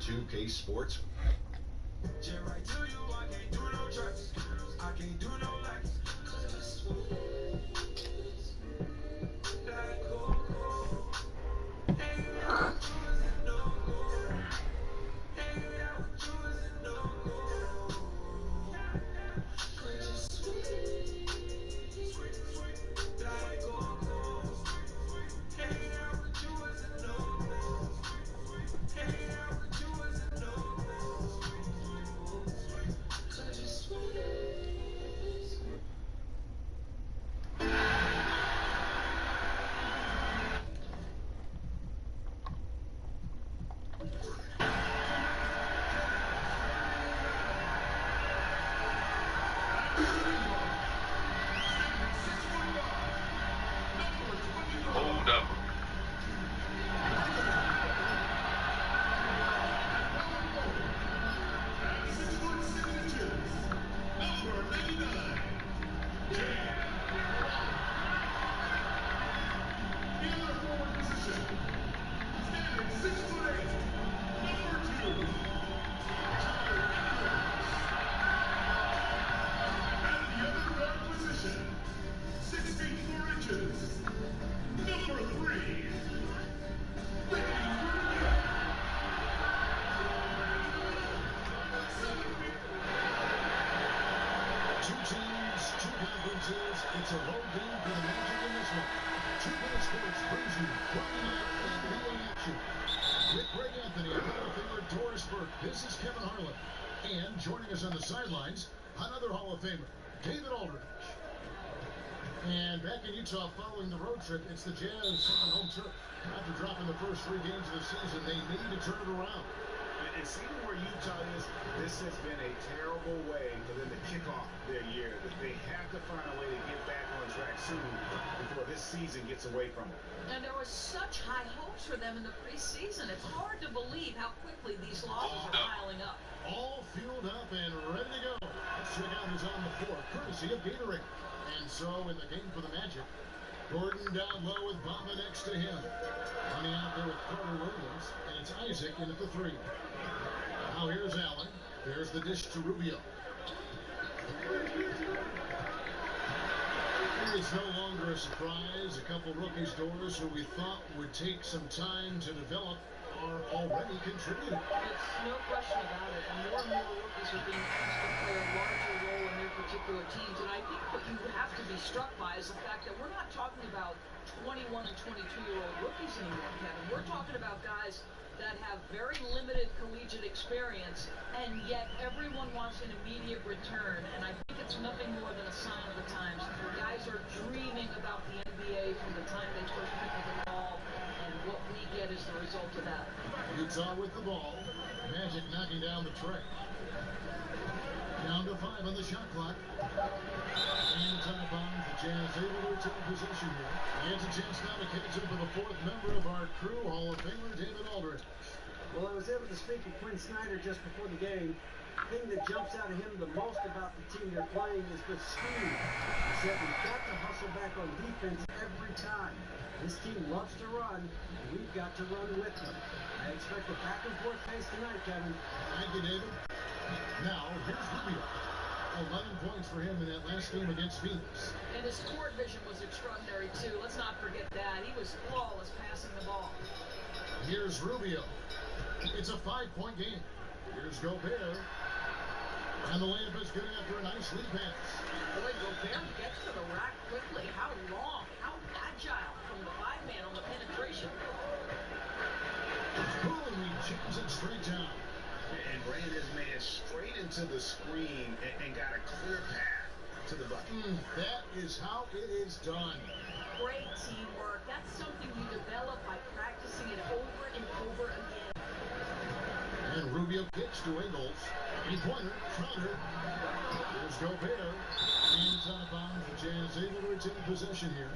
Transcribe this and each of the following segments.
2K Sports. Right to you, I can't do no tracks. I can't do no likes. Hold up. It's a road game for the Magic in this one. 2K Sports brings you Friday night NBA action. With Greg Anthony and Hall of Famer Doris Burke, this is Kevin Harlan. And joining us on the sidelines, another Hall of Famer, David Aldridge. And back in Utah following the road trip, it's the Jazz on home turf. After dropping the first 3 games of the season, they need to turn it around. And seeing where Utah is, this has been a terrible way for them to kick off their year. They have to find a way to get back on track soon before this season gets away from them. And there were such high hopes for them in the preseason. It's hard to believe how quickly these losses are piling up. All fueled up and ready to go. Let's check out who's on the floor, courtesy of Gatorade. And so in the game for the Magic, Gordon down low with Bamba next to him. Running out there with Carter Williams, and it's Isaac in at the 3. Now here's Allen. There's the dish to Rubio. It's no longer a surprise. A couple rookies, Doris, who we thought would take some time to develop, are already contributing. It's no question about it. And more rookies are being asked to play a larger role in their particular teams. And I think what you have to be struck by is the fact that we're not talking about 21 and 22-year-old rookies anymore, Kevin. We're talking about guys that have very limited collegiate experience, and yet everyone wants an immediate return. And I think it's nothing more than a sign of the times. Guys are dreaming about the NBA from the time they first pick up the ball, and what we get is the result of that. Utah with the ball. Magic knocking down the tray. Down to 5 on the shot clock. And top on the Jazz able to retain possession here. And it's a chance now to catch up with the 4th member of our crew, Hall of Famer David Aldridge. Well, I was able to speak with Quinn Snyder just before the game. The thing that jumps out of him the most about the team they're playing is the speed. He said we've got to hustle back on defense every time. This team loves to run, and we've got to run with them. I expect a back-and-forth pace tonight, Kevin. Thank you, David. Now, here's Rubio. 11 points for him in that last game against Phoenix. And his court vision was extraordinary, too. Let's not forget that. He was flawless passing the ball. Here's Rubio. It's a 5-point game. Here's Gobert. And the layup is good after a nice lead pass. Boy, Gobert gets to the rack quickly. How long, how agile from the 5-man on the penetration. Boom, he jams it straight down. And ran his man straight into the screen and got a clear path to the bucket. That is how it is done. Great teamwork. That's something you develop by practicing it over and over again. And Rubio kicks to Ingles. 3-pointer, Crowder. Here's Gobert. And it's out of bounds. The Jazz able to retain possession here.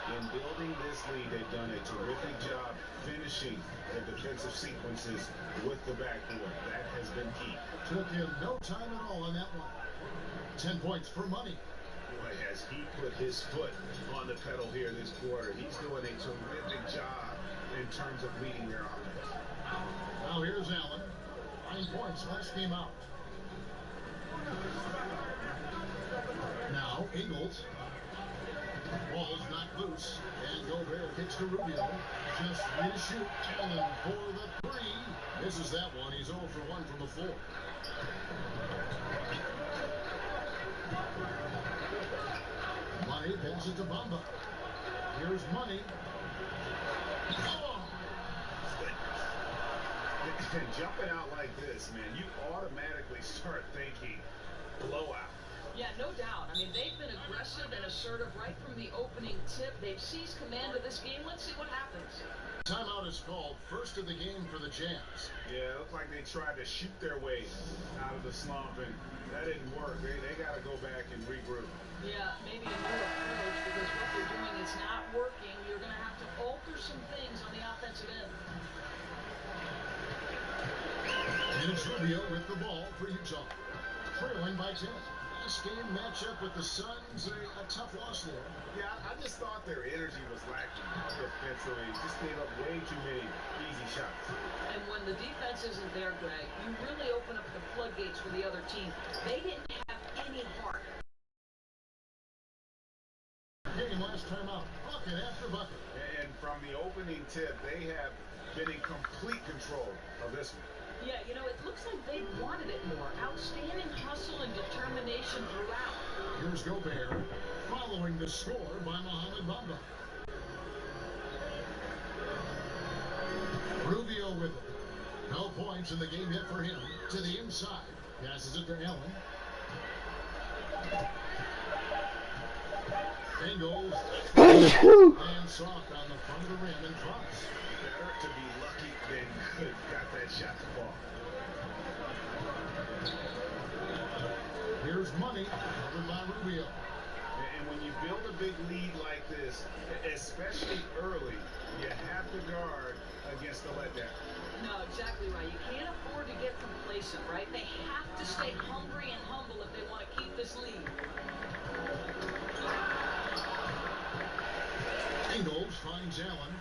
In building this lead, they've done a terrific job finishing their defensive sequences with the backboard. That has been key. Took him no time at all on that one. 10 points for Money. Boy, has he put his foot on the pedal here this quarter. He's doing a terrific job in terms of leading their offense. Now here's Allen. 9 points last game out. Now Ingles. Ball's knocked loose. And Gobert kicks to Rubio. Just free to shoot. Allen for the three. Misses that one. He's 0 for 1 from the floor. Money passes it to Bamba. Here's Money. Oh! And jumping out like this, man, you automatically start thinking blowout. Yeah, no doubt. I mean, they've been aggressive and assertive right from the opening tip. They've seized command of this game. Let's see what happens. Timeout is called. First of the game for the Jazz. Yeah, it looked like they tried to shoot their way out of the slump, and that didn't work. They got to go back and regroup. Yeah, maybe a new approach, because what they're doing is not working. You're going to have to alter some things on the offensive end. And it's Rubio with the ball for Utah. Trailing by 10. Last game matchup with the Suns, a tough loss there. Yeah, I just thought their energy was lacking defensively. Just gave up way too many easy shots. And when the defense isn't there, Greg, you really open up the floodgates for the other team. They didn't have any heart. Game last time out. Bucket after bucket. And from the opening tip, they have been in complete control of this one. Yeah, you know, it looks like they wanted it more. Outstanding hustle and determination throughout. Here's Gobert, following the score by Mohamed Bamba. Rubio with it. No points in the game hit for him. To the inside. Passes it to Allen. Ingles. And soft on the front of the rim and drops. Better to be lucky than good. Got that shot to fall. Here's Money, covered by Rubio. And when you build a big lead like this, especially early, you have to guard against the letdown. No, exactly right. You can't afford to get complacent, right? They have to stay hungry and humble if they want to keep this lead. Ingles finds Allen.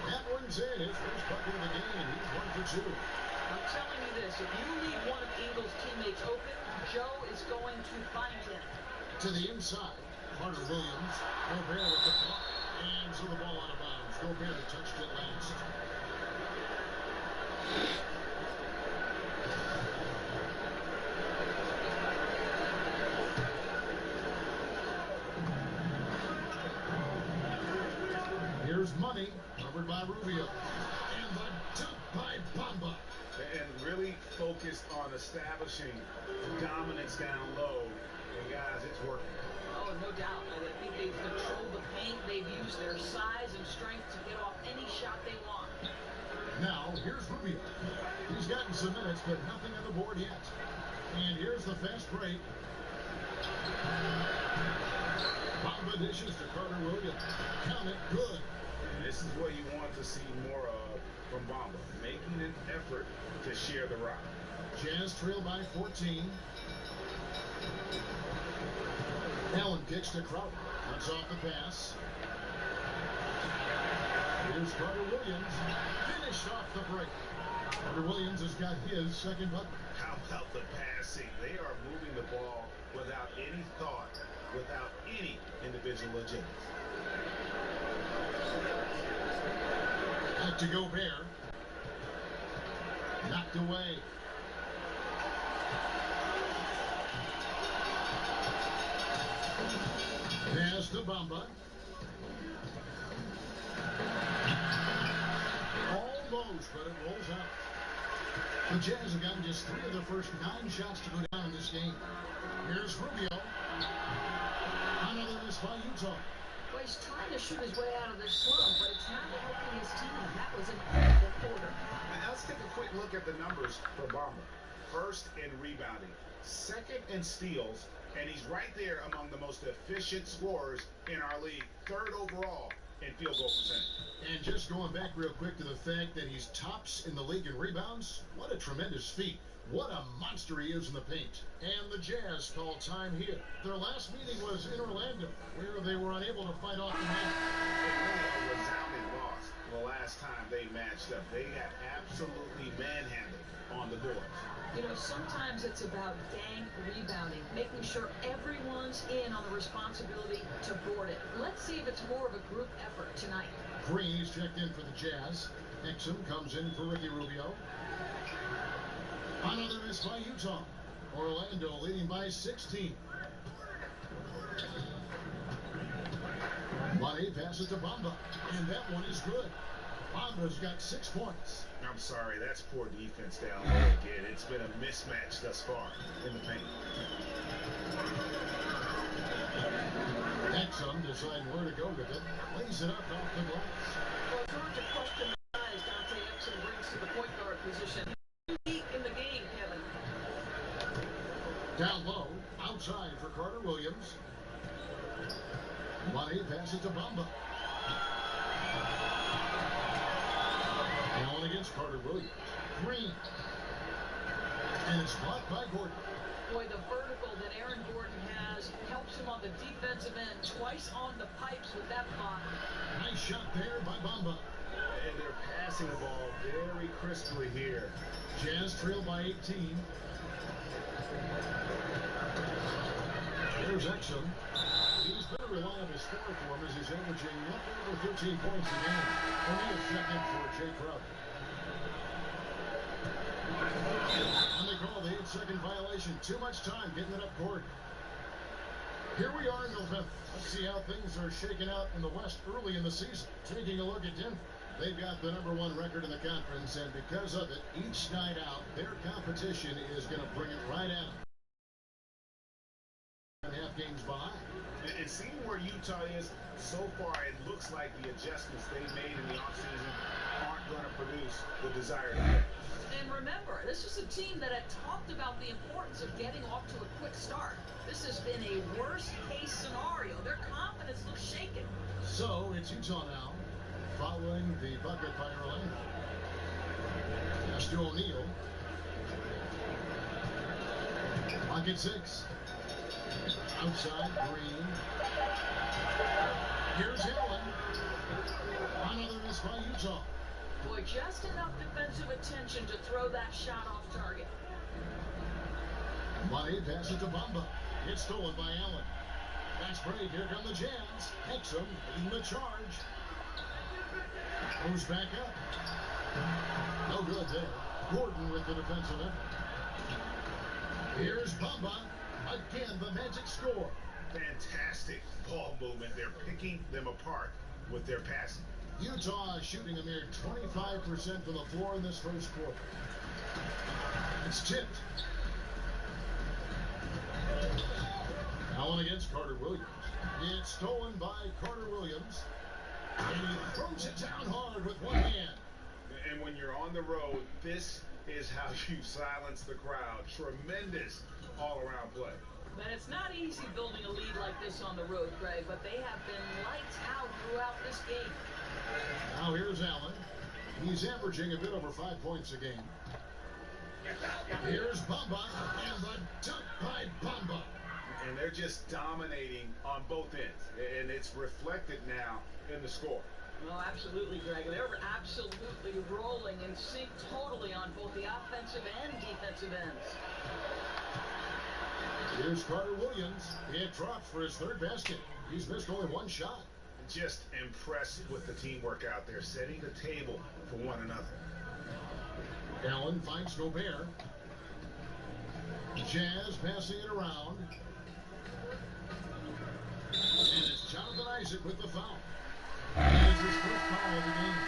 That one's in. His first bucket of the game. He's 1 for 2. I'm telling you this, if you leave one of Ingles' teammates open, Joe is going to find him. To the inside. Carter Williams. Gobert with the block. And so the ball out of bounds. Gobert touched it last. Here's Money, covered by Rubio. And the dunk by Bamba. And really focused on establishing dominance down low. And guys, it's working. Oh, no doubt. I think they've controlled the paint. They've used their size and strength to get off any shot they want. Now, here's Rubio. He's gotten some minutes, but nothing on the board yet. And here's the fast break. Bamba dishes to Carter Williams. Count it good. And this is what you want to see more of from Bamba, making an effort to share the rock. Jazz trail by 14. Allen kicks to Crowder. Cuts off the pass. Here's Carter Williams. Finished off the break. Carter Williams has got his second bucket. How about the passing? They are moving the ball without any thought, without any individual agenda. Back to Gobert. Knocked away. Pass to Bamba. Almost, but it rolls out. The Jazz have gotten just 3 of their first 9 shots to go down in this game. Here's Rubio. Another miss by Utah. Well, he's trying to shoot his way out of this slump, but it's not helping his team. That was an incredible quarter. Now let's take a quick look at the numbers for Bamba. First in rebounding, second in steals, and he's right there among the most efficient scorers in our league. Third overall in field goal percentage. And just going back real quick to the fact that he's tops in the league in rebounds, what a tremendous feat. What a monster he is in the paint. And the Jazz call time here. Their last meeting was in Orlando, where they were unable to fight off the match. A resounding loss the last time they matched up. They got absolutely manhandled on the boards. You know, sometimes it's about gang rebounding, making sure everyone's in on the responsibility to board it. Let's see if it's more of a group effort tonight. Green is checked in for the Jazz. Exum comes in for Ricky Rubio. Another miss by Utah. Orlando leading by 16. Money passes to Bamba, and that one is good. Bamba's got 6 points. I'm sorry, that's poor defense down there again. It's been a mismatch thus far in the paint. Exum deciding where to go with it. Lays it up off the glass. Well, it's hard to question the size Dante Exum brings to the point guard position. Unique in the game, Kevin. Down low, outside for Carter Williams. Money passes to Bamba. Allen against Carter Williams. Green. And it's blocked by Gordon. Boy, the vertical that Aaron Gordon has helps him on the defensive end. Twice on the pipes with that block. Nice shot there by Bamba. And they're passing the ball very crisply here. Jazz trail by 18. Here's Exum. He's been a reliable scorer for him as he's averaging up over 13 points a game. O'Neal second for Jay Crowder. And they call the 8-second violation. Too much time getting it up court. Here we are in November. Let's see how things are shaking out in the West early in the season. Taking a look at Denver. They've got the #1 record in the conference, and because of it, each night out, their competition is going to bring it right at them. Half games behind. And seeing where Utah is so far, it looks like the adjustments they made in the offseason aren't going to produce the desired effect. And remember, this is a team that had talked about the importance of getting off to a quick start. This has been a worst-case scenario. Their confidence looks shaken. So it's Utah now, following the bucket by Orlando. Pass to O'Neal. Pocket 6. Outside, Green. Here's Allen. Another miss by Utah. Boy, just enough defensive attention to throw that shot off target. Money passes to Bamba. It's stolen by Allen. Fast break. Here come the Jazz. Exum leading the charge. Goes back up. No good there. Gordon with the defensive effort. Here's Bamba. Again, the magic score. Fantastic ball movement. They're picking them apart with their passing. Utah shooting a mere 25% from the floor in this first quarter. It's tipped. Allen against Carter Williams. It's stolen by Carter Williams. And he throws it down hard with one hand. And when you're on the road, this is how you silence the crowd. Tremendous all-around play. But it's not easy building a lead like this on the road, Greg, but they have been lights out throughout this game. Now here's Allen. He's averaging a bit over 5 points a game. Here's Bamba, and the dunk by Bamba. And they're just dominating on both ends. And it's reflected now in the score. Well, absolutely, Greg. They're absolutely rolling in sync totally on both the offensive and defensive ends. Here's Carter Williams. He had dropped for his third basket. He's missed only one shot. Just impressed with the teamwork out there, setting the table for one another. Allen finds Gobert. Jazz passing it around. And it's Jonathan Isaac with the foul. That is his first foul of the game.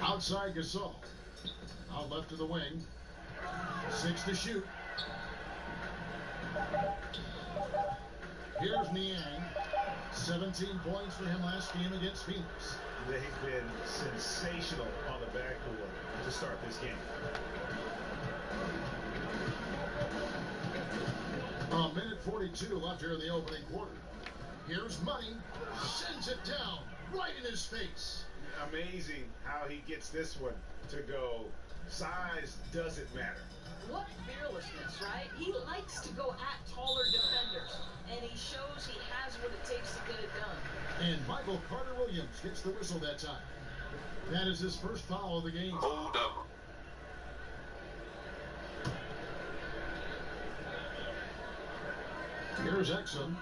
Outside Gasol. Out left to the wing. 6 to shoot. Here's Niang. 17 points for him last game against Phoenix. They've been sensational on the backboard to start this game. A minute 42 left here in the opening quarter. Here's Money, sends it down right in his face. Amazing how he gets this one to go. Size doesn't matter. What fearlessness, right? He likes to go at taller defenders, and he shows he has what it takes to get it done. And Michael Carter-Williams gets the whistle that time. That is his first foul of the game. Hold up. Here's Exum.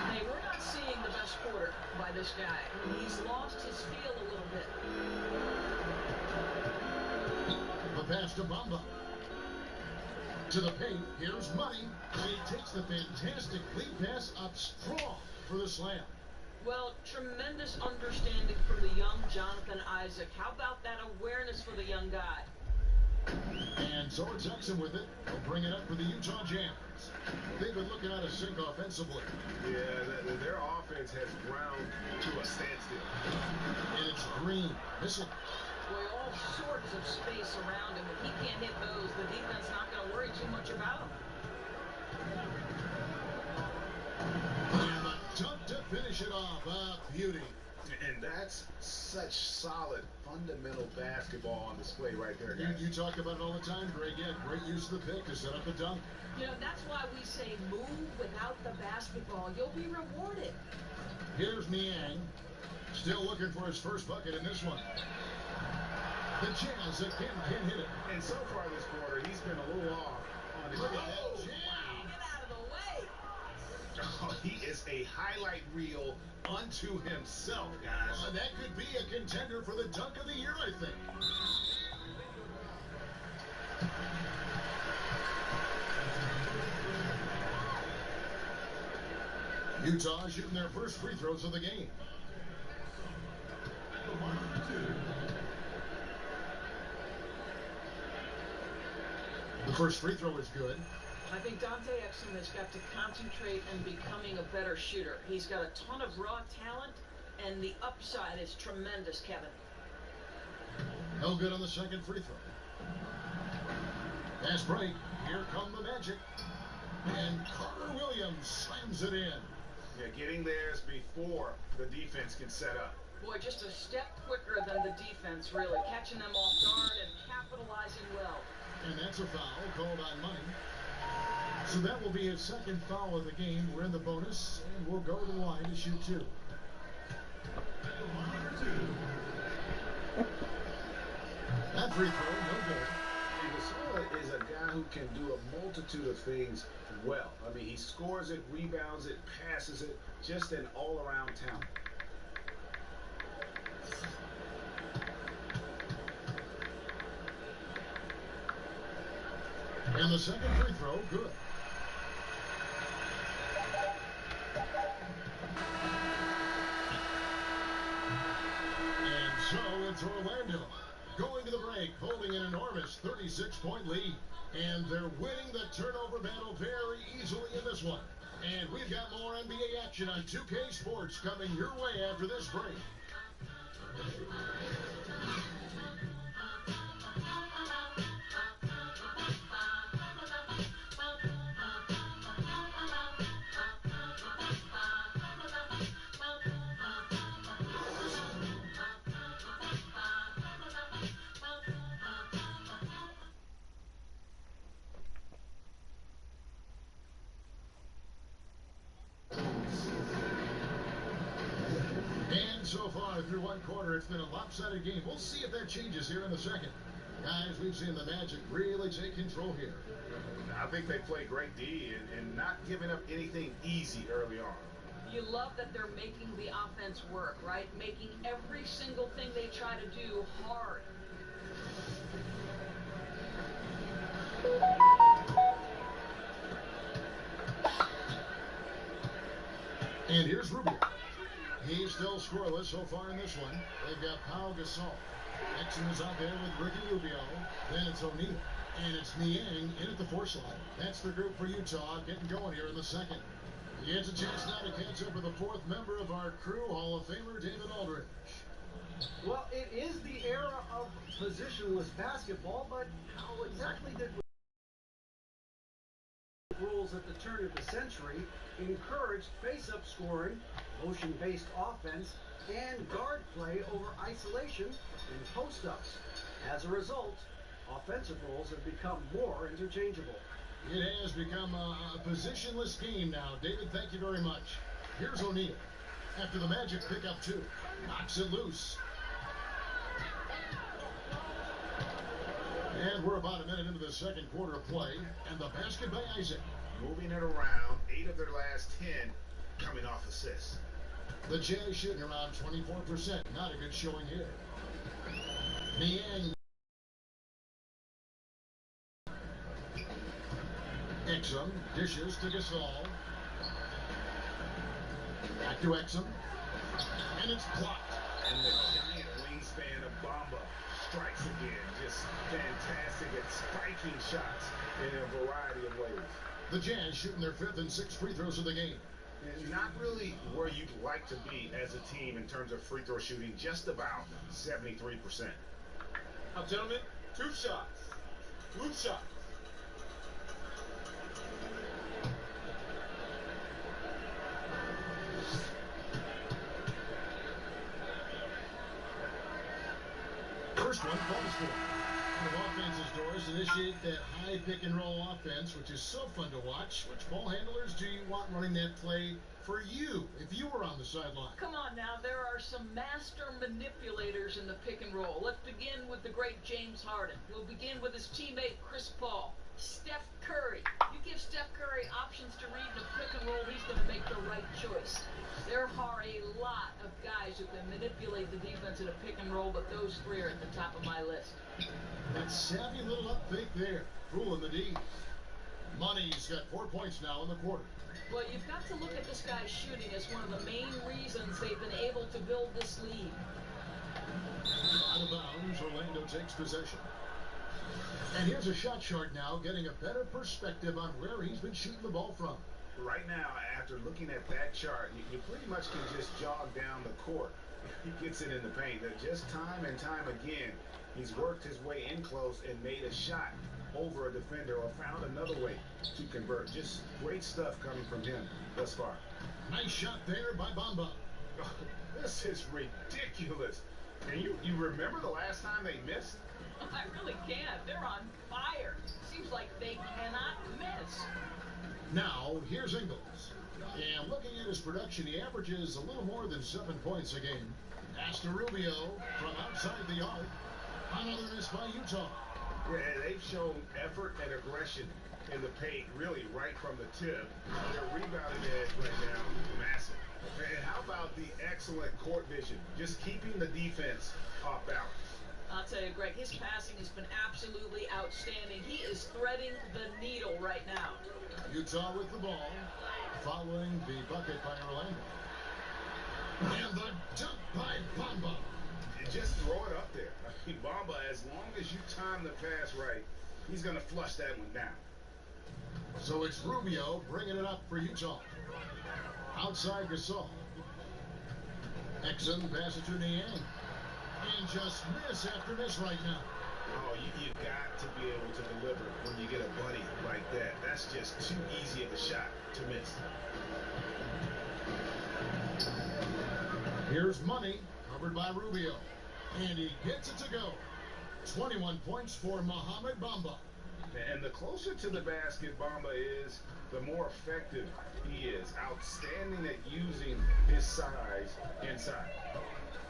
Hey, we're not seeing the best quarter by this guy. He's lost his feel a little bit. The pass to Bamba. To the paint, here's Money, and he takes the fantastic lead pass up strong for the slam. Well, tremendous understanding from the young Jonathan Isaac. How about that awareness for the young guy? And so it's Exum with it. He'll bring it up for the Utah Jazz. They've been looking out of sync offensively. Yeah, their offense has ground to a standstill. And it's Green missing. Boy, all sorts of space around him. If he can't hit those, the defense not going to worry too much about him. And the dunk to finish it off. A beauty. And that's such solid, fundamental basketball on display right there, guys. You talk about it all the time, Greg. Yeah, great use of the pick to set up the dunk. You know, that's why we say move without the basketball. You'll be rewarded. Here's Niang. Still looking for his first bucket in this one. The Jazz again can't hit it. And so far this quarter, he's been a little off on his Look at wow. that jam. Get out of the way. Oh, he is a highlight reel unto himself, guys. That could be a contender for the dunk of the year, I think. Utah shooting their first free throws of the game. The first free throw is good. I think Dante Exum has got to concentrate on becoming a better shooter. He's got a ton of raw talent, and the upside is tremendous, Kevin. No good on the second free throw. Fast break. Here come the Magic. And Carter-Williams slams it in. Yeah, getting theirs before the defense can set up. Boy, just a step quicker than the defense, really. Catching them off guard and capitalizing well. And that's a foul called on Money. So that will be his second foul of the game. We're in the bonus, and we'll go to the line to shoot two. That free throw, no good. And Gasol is a guy who can do a multitude of things well. I mean, he scores it, rebounds it, passes it, just an all-around talent. And the second free throw, good. And so it's Orlando going to the break, holding an enormous 36-point lead. And they're winning the turnover battle very easily in this one. And we've got more NBA action on 2K Sports coming your way after this break. So far through one quarter, it's been a lopsided game. We'll see if that changes here in the second. Guys, we've seen the Magic really take control here. I think they play great D and not giving up anything easy early on. You love that they're making the offense work, right? Making every single thing they try to do hard. And here's Rubio. He's still scoreless so far in this one. They've got Pau Gasol. Exum is out there with Ricky Rubio. Then it's O'Neal. And it's Niang in at the force line. That's the group for Utah getting going here in the second. He gets a chance now to catch up with the fourth member of our crew, Hall of Famer David Aldridge. Well, it is the era of positionless basketball, but how exactly did rules at the turn of the century encouraged face-up scoring, motion-based offense, and guard play over isolation and post-ups? As a result, offensive roles have become more interchangeable. It has become a positionless game now. David, thank you very much. Here's O'Neal. After the Magic pick up two, knocks it loose. And we're about a minute into the second quarter of play, and the basket by Isaac. Moving it around, 8 of their last 10 coming off assists. The Jazz shooting around 24%. Not a good showing here. Niang. Exum dishes to Gasol. Back to Exum. And it's blocked. And the giant wingspan of Bamba strikes again. Just fantastic at spiking shots in a variety of ways. The Jazz shooting their fifth and sixth free throws of the game. And not really where you'd like to be as a team in terms of free throw shooting, just about 73%. Now, gentlemen, 2 shots. Loop shot. First one falls for. One of offense's doors initiate that high pick and roll offense, which is so fun to watch. Which ball handlers do you want running that play for you if you were on the sideline? Come on now, there are some master manipulators in the pick and roll. Let's begin with the great James Harden. We'll begin with his teammate Chris Paul. Steph Curry. You give Steph Curry options to read in a pick and roll, he's going to make the right choice. There are a lot of guys who can manipulate the defense in a pick and roll, but those 3 are at the top of my list. That savvy little up fake there, fooling the D. Money's got 4 points now in the quarter. Well, you've got to look at this guy's shooting as one of the main reasons they've been able to build this lead. Out of bounds, Orlando takes possession. And here's a shot chart now, getting a better perspective on where he's been shooting the ball from. Right now, after looking at that chart, you pretty much can just jog down the court. He gets it in the paint. Just time and time again, he's worked his way in close and made a shot over a defender or found another way to convert. Just great stuff coming from him thus far. Nice shot there by Bamba. This is ridiculous. And you remember the last time they missed? I really can't. They're on fire. Seems like they cannot miss. Now, here's Ingles. And looking at his production, he averages a little more than 7 points a game. Pass to Rubio from outside the arc. Another miss by Utah. Yeah, they've shown effort and aggression in the paint, really right from the tip. Their rebounding edge right now, massive. And how about the excellent court vision, just keeping the defense off balance? I'll tell you, Greg, his passing has been absolutely outstanding. He is threading the needle right now. Utah with the ball, following the bucket by Orlando. And the dunk by Bamba. Just throw it up there. I mean, Bamba, as long as you time the pass right, he's going to flush that one down. So it's Rubio bringing it up for Utah. Outside Gasol. Exum passes to Niang. And just miss after miss right now. Oh, you got to be able to deliver when you get a buddy like that. That's just too easy of a shot to miss. Here's Money, covered by Rubio. And he gets it to go. 21 points for Mohamed Bamba. And the closer to the basket Bamba is, the more effective he is. Outstanding at using his size inside.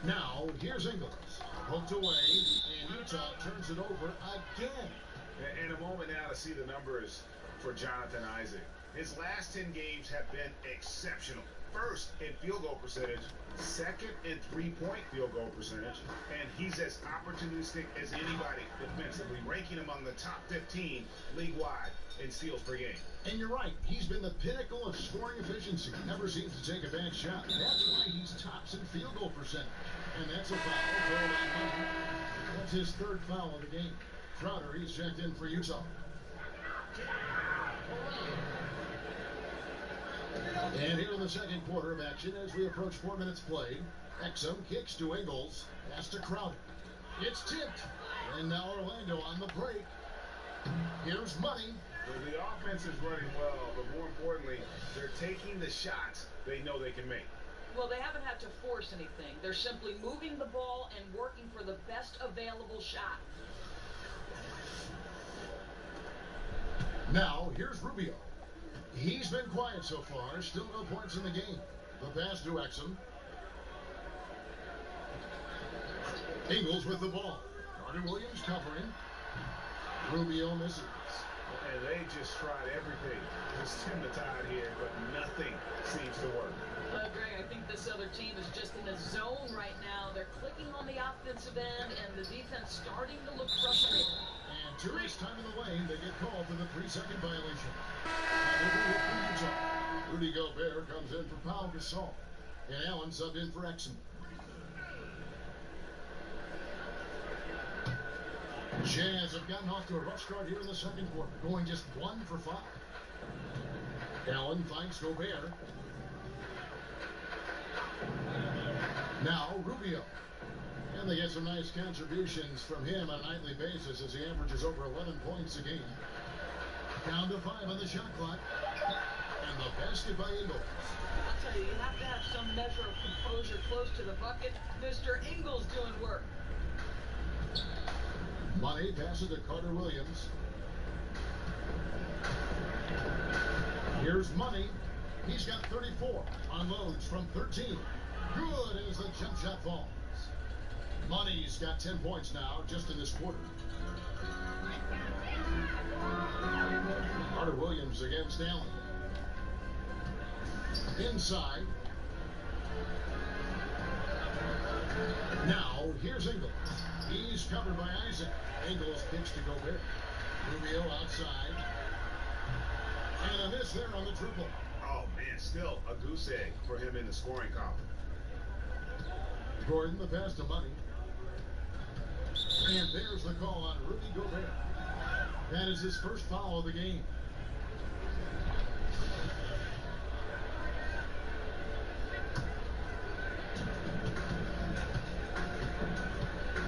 Now, here's Ingles. Poked away, and Utah turns it over again. And a moment now to see the numbers for Jonathan Isaac. His last 10 games have been exceptional. First in field goal percentage, second in three-point field goal percentage, and he's as opportunistic as anybody defensively, ranking among the top 15 league-wide in steals per game. And you're right, he's been the pinnacle of scoring efficiency. Never seems to take a bad shot. That's why he's tops in field goal percentage. And that's a foul. That's his third foul of the game. Crowder, he's checked in for Utah. And here in the second quarter of action, as we approach 4 minutes played, Exum kicks to Ingles, pass to Crowder. It's tipped, and now Orlando on the break. Here's Money. The offense is running well, but more importantly, they're taking the shots they know they can make. Well, they haven't had to force anything. They're simply moving the ball and working for the best available shot. Now, here's Rubio. He's been quiet so far, still no points in the game. The pass to Exum. Ingles with the ball. Carter Williams covering. Rubio misses. And they just tried everything to stem the tide here, but nothing seems to work. Greg, I think this other team is just in a zone right now. They're clicking on the offensive end, and the defense starting to look frustrated. And too much time in the lane, they get called for the 3-second violation. Rudy Gobert comes in for Pau Gasol. And Allen subbed in for Exum. Jazz have gotten off to a rough start here in the second quarter, going just 1 for 5. Allen finds Gobert. Now Rubio. And they get some nice contributions from him on a nightly basis as he averages over 11 points a game. Down to 5 on the shot clock. And the basket by Ingles. I'll tell you, you have to have some measure of composure close to the bucket. Mr. Ingles doing work. Money passes to Carter Williams. Here's Money. He's got 34. Unloads from 13. Good as the jump shot falls. Money's got 10 points now just in this quarter. Carter Williams against Allen. Inside. Now, here's Ingles. He's covered by Isaac. Ingles kicks to Gobert. Rubio outside. And a miss there on the triple. Oh, man, still a goose egg for him in the scoring column. Gordon, the pass to Money. And there's the call on Rudy Gobert. That is his first foul of the game.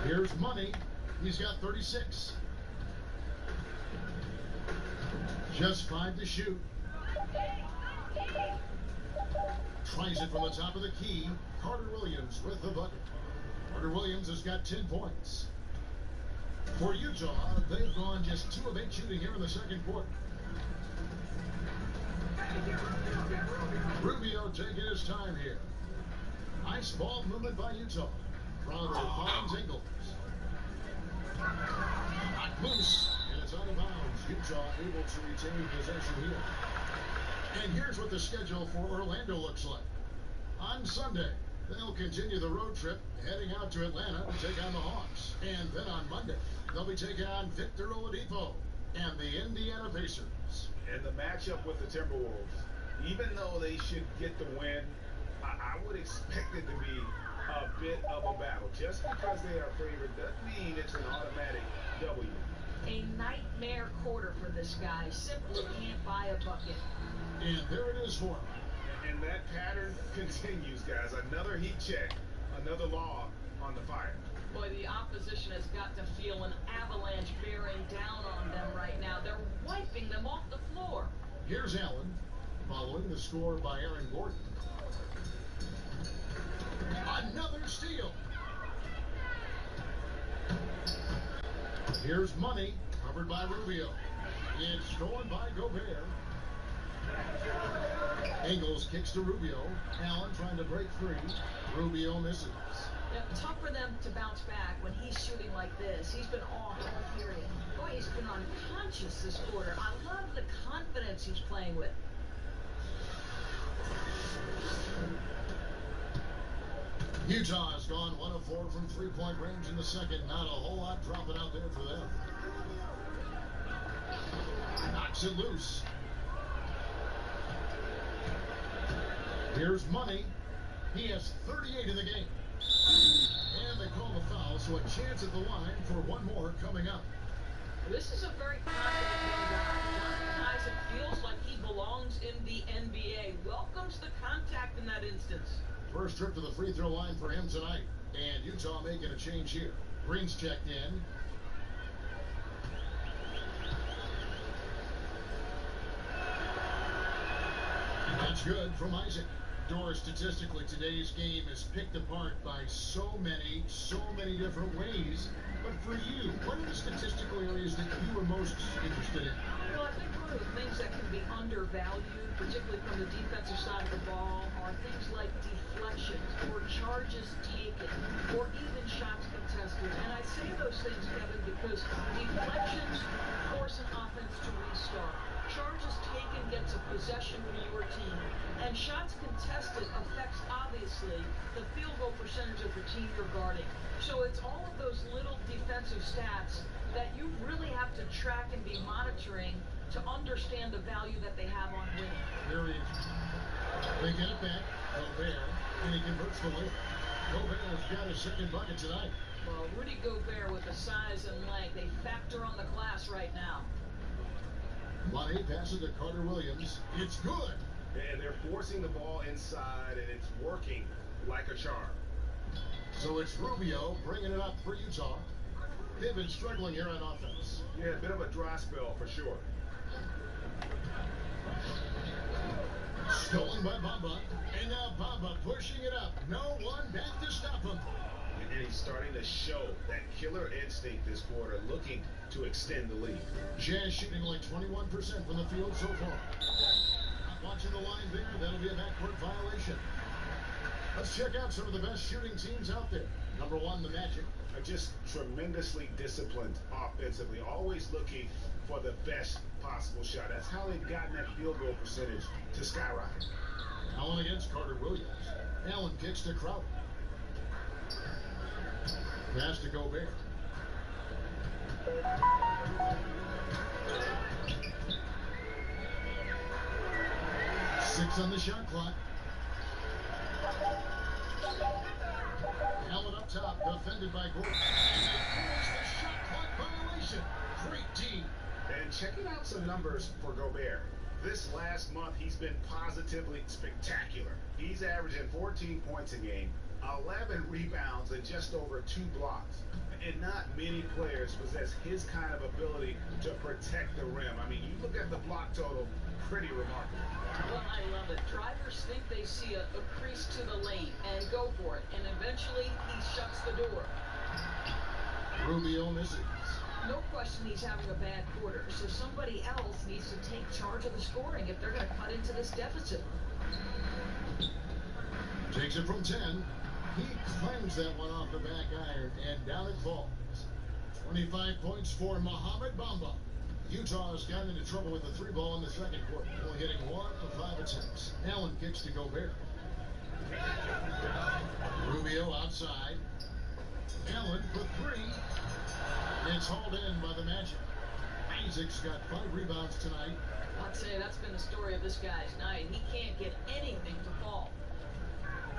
Here's Money. He's got 36. Just 5 to shoot. Tries it from the top of the key. Carter Williams with the bucket. Carter Williams has got 10 points. For Utah, they've gone just 2 of 8 shooting here in the second quarter. Rubio taking his time here. Nice ball movement by Utah. Crowder finds Ingles. Knocked loose, and it's out of bounds. Utah able to retain possession here. And here's what the schedule for Orlando looks like. On Sunday, they'll continue the road trip, heading out to Atlanta to take on the Hawks. And then on Monday, they'll be taking on Victor Oladipo and the Indiana Pacers. And the matchup with the Timberwolves, even though they should get the win, I would expect it to be a bit of a battle. Just because they are favored doesn't mean it's an automatic W. A nightmare quarter for this guy. Simply can't buy a bucket. And there it is for him. And that pattern continues, guys. Another heat check, another log on the fire. Boy, the opposition has got to feel an avalanche bearing down on them right now. They're wiping them off the floor. Here's Allen, following the score by Aaron Gordon. Another steal. Here's Money, covered by Rubio. It's stolen by Gobert. Ingles kicks to Rubio. Allen trying to break free. Rubio misses. Tough for them to bounce back when he's shooting like this. He's been off all period. Boy, he's been unconscious this quarter. I love the confidence he's playing with. Utah has gone 1 of 4 from 3-point range in the second. Not a whole lot dropping out there for them. Knocks it loose. Here's Money. He has 38 in the game. And they call the foul, so a chance at the line for one more coming up. This is a very confident young guy. Jonathan Isaac feels like he belongs in the NBA. Welcomes the contact in that instance. First trip to the free throw line for him tonight. And Utah making a change here. Green's checked in. That's good from Isaac. Doris, statistically, today's game is picked apart by so many different ways. But for you, what are the statistical areas that you are most interested in? Well, I think one of the things that can be undervalued, particularly from the defensive side of the ball, are things like deflections or charges taken or even shots contested. And I say those things, Kevin, because deflections force an offense to restart. Charges taken gets a possession for your team. And shots contested affects, obviously, the field goal percentage of the team you're guarding. So it's all of those little defensive stats that you really have to track and be monitoring to understand the value that they have on winning. Here he is. They get it back. Gobert, and he converts the lead. Gobert has got his second bucket tonight. Well, Rudy Gobert with the size and length, they factor on the glass right now. Money passes to Carter Williams. It's good. And they're forcing the ball inside, and it's working like a charm. So it's Rubio bringing it up for Utah. They've been struggling here on offense. Yeah, a bit of a dry spell for sure. Stolen by Bamba. And now Bamba pushing it up. No one back to stop him. And he's starting to show that killer instinct this quarter, looking to extend the lead. Jazz shooting like 21% from the field so far. Watching the line there, that'll be a backcourt violation. Let's check out some of the best shooting teams out there. Number one, the Magic. Are just tremendously disciplined offensively, always looking for the best possible shot. That's how they've gotten that field goal percentage to skyrocket. Allen against Carter Williams. Allen kicks to Crowder. Pass to Gobert. Six on the shot clock. Allen up top, defended by Gordon. And they force the shot clock violation. Great team. And checking out some numbers for Gobert. This last month, he's been positively spectacular. He's averaging 14 points a game, 11 rebounds, and just over 2 blocks. And not many players possess his kind of ability to protect the rim. I mean, you look at the block total, pretty remarkable. Well, I love it. Drivers think they see a crease to the lane and go for it. And eventually, he shuts the door. Rubio misses. No question he's having a bad quarter. So somebody else needs to take charge of the scoring if they're going to cut into this deficit. Takes it from 10. He claims that one off the back iron, and down it falls. 25 points for Mohamed Bamba. Utah has gotten into trouble with the 3 ball in the second quarter, only hitting 1 of 5 attempts. Allen kicks to Gobert. Rubio outside. Allen for 3. It's hauled in by the Magic. Isaac's got 5 rebounds tonight. I'd say that's been the story of this guy's night. He can't get anything to fall.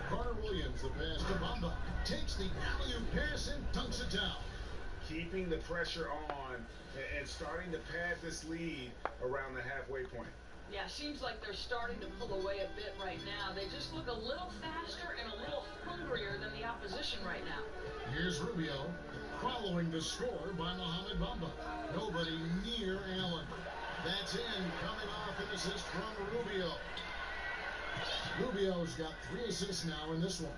Carter Williams, the pass to Bamba. Takes the alley-oop pass and dunks it down. Keeping the pressure on and starting to pad this lead around the halfway point. Yeah, seems like they're starting to pull away a bit right now. They just look a little faster and a little hungrier than the opposition right now. Here's Rubio, following the score by Mohamed Bamba. Nobody near Allen. That's in, coming off an assist from Rubio. Rubio's got 3 assists now in this one.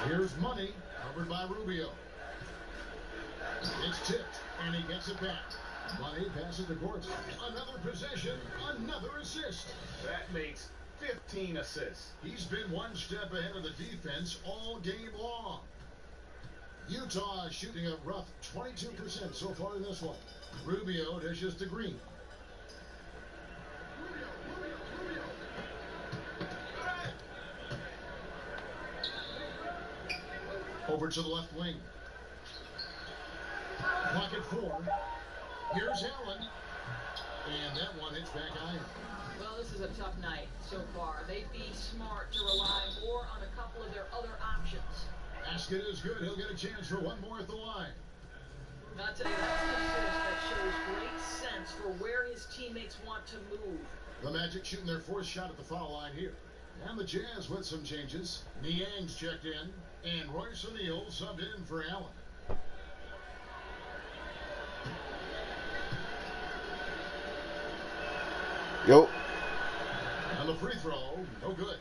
Here's Money, covered by Rubio. It's tipped, and he gets it back. Money passes to Gordon. Another possession, another assist. That makes 15 assists. He's been one step ahead of the defense all game long. Utah is shooting a rough 22% so far in this one. Rubio dishes to Green. Over to the left wing. Clock at 4. Here's Allen. And that one hits back iron. Well, this is a tough night so far. They'd be smart to rely more on a couple of their other options. basket is good. He'll get a chance for one more at the line. I'll tell you, that's an assist that shows great sense for where his teammates want to move. The Magic shooting their fourth shot at the foul line here. And the Jazz with some changes. Niang's checked in, and Royce O'Neal subbed in for Allen. Yo. And the free throw, no good.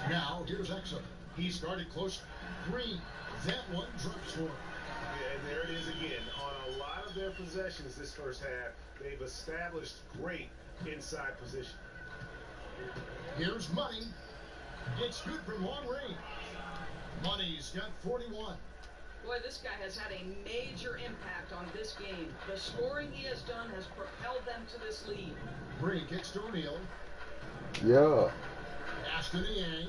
Now, here's Exum. He started close. Green. That one drops for him. Yeah, and there it is again. On a lot of their possessions this first half, they've established great inside position. Here's Money. It's good from long range. Money's got 41. Boy, this guy has had a major impact on this game. The scoring he has done has propelled them to this lead. Breen kicks to O'Neal. Yeah. Pass to Niang.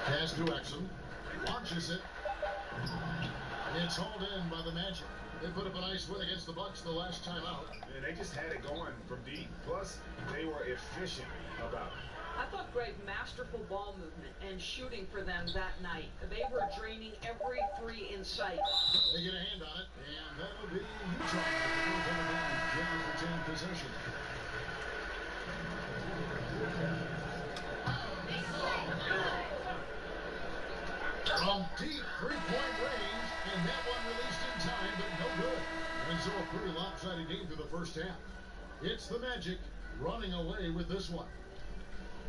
Pass to Exum. Launches it. It's hauled in by the Magic. They put up a nice win against the Bucks the last time out. And they just had it going from deep. Plus, they were efficient about it. I thought great masterful ball movement and shooting for them that night. They were draining every three in sight. They get a hand on it, and that'll be Utah. Jazz retain possession. From deep three-point range, and that one released in time, but no good. And so a pretty lopsided game through the first half. It's the Magic running away with this one.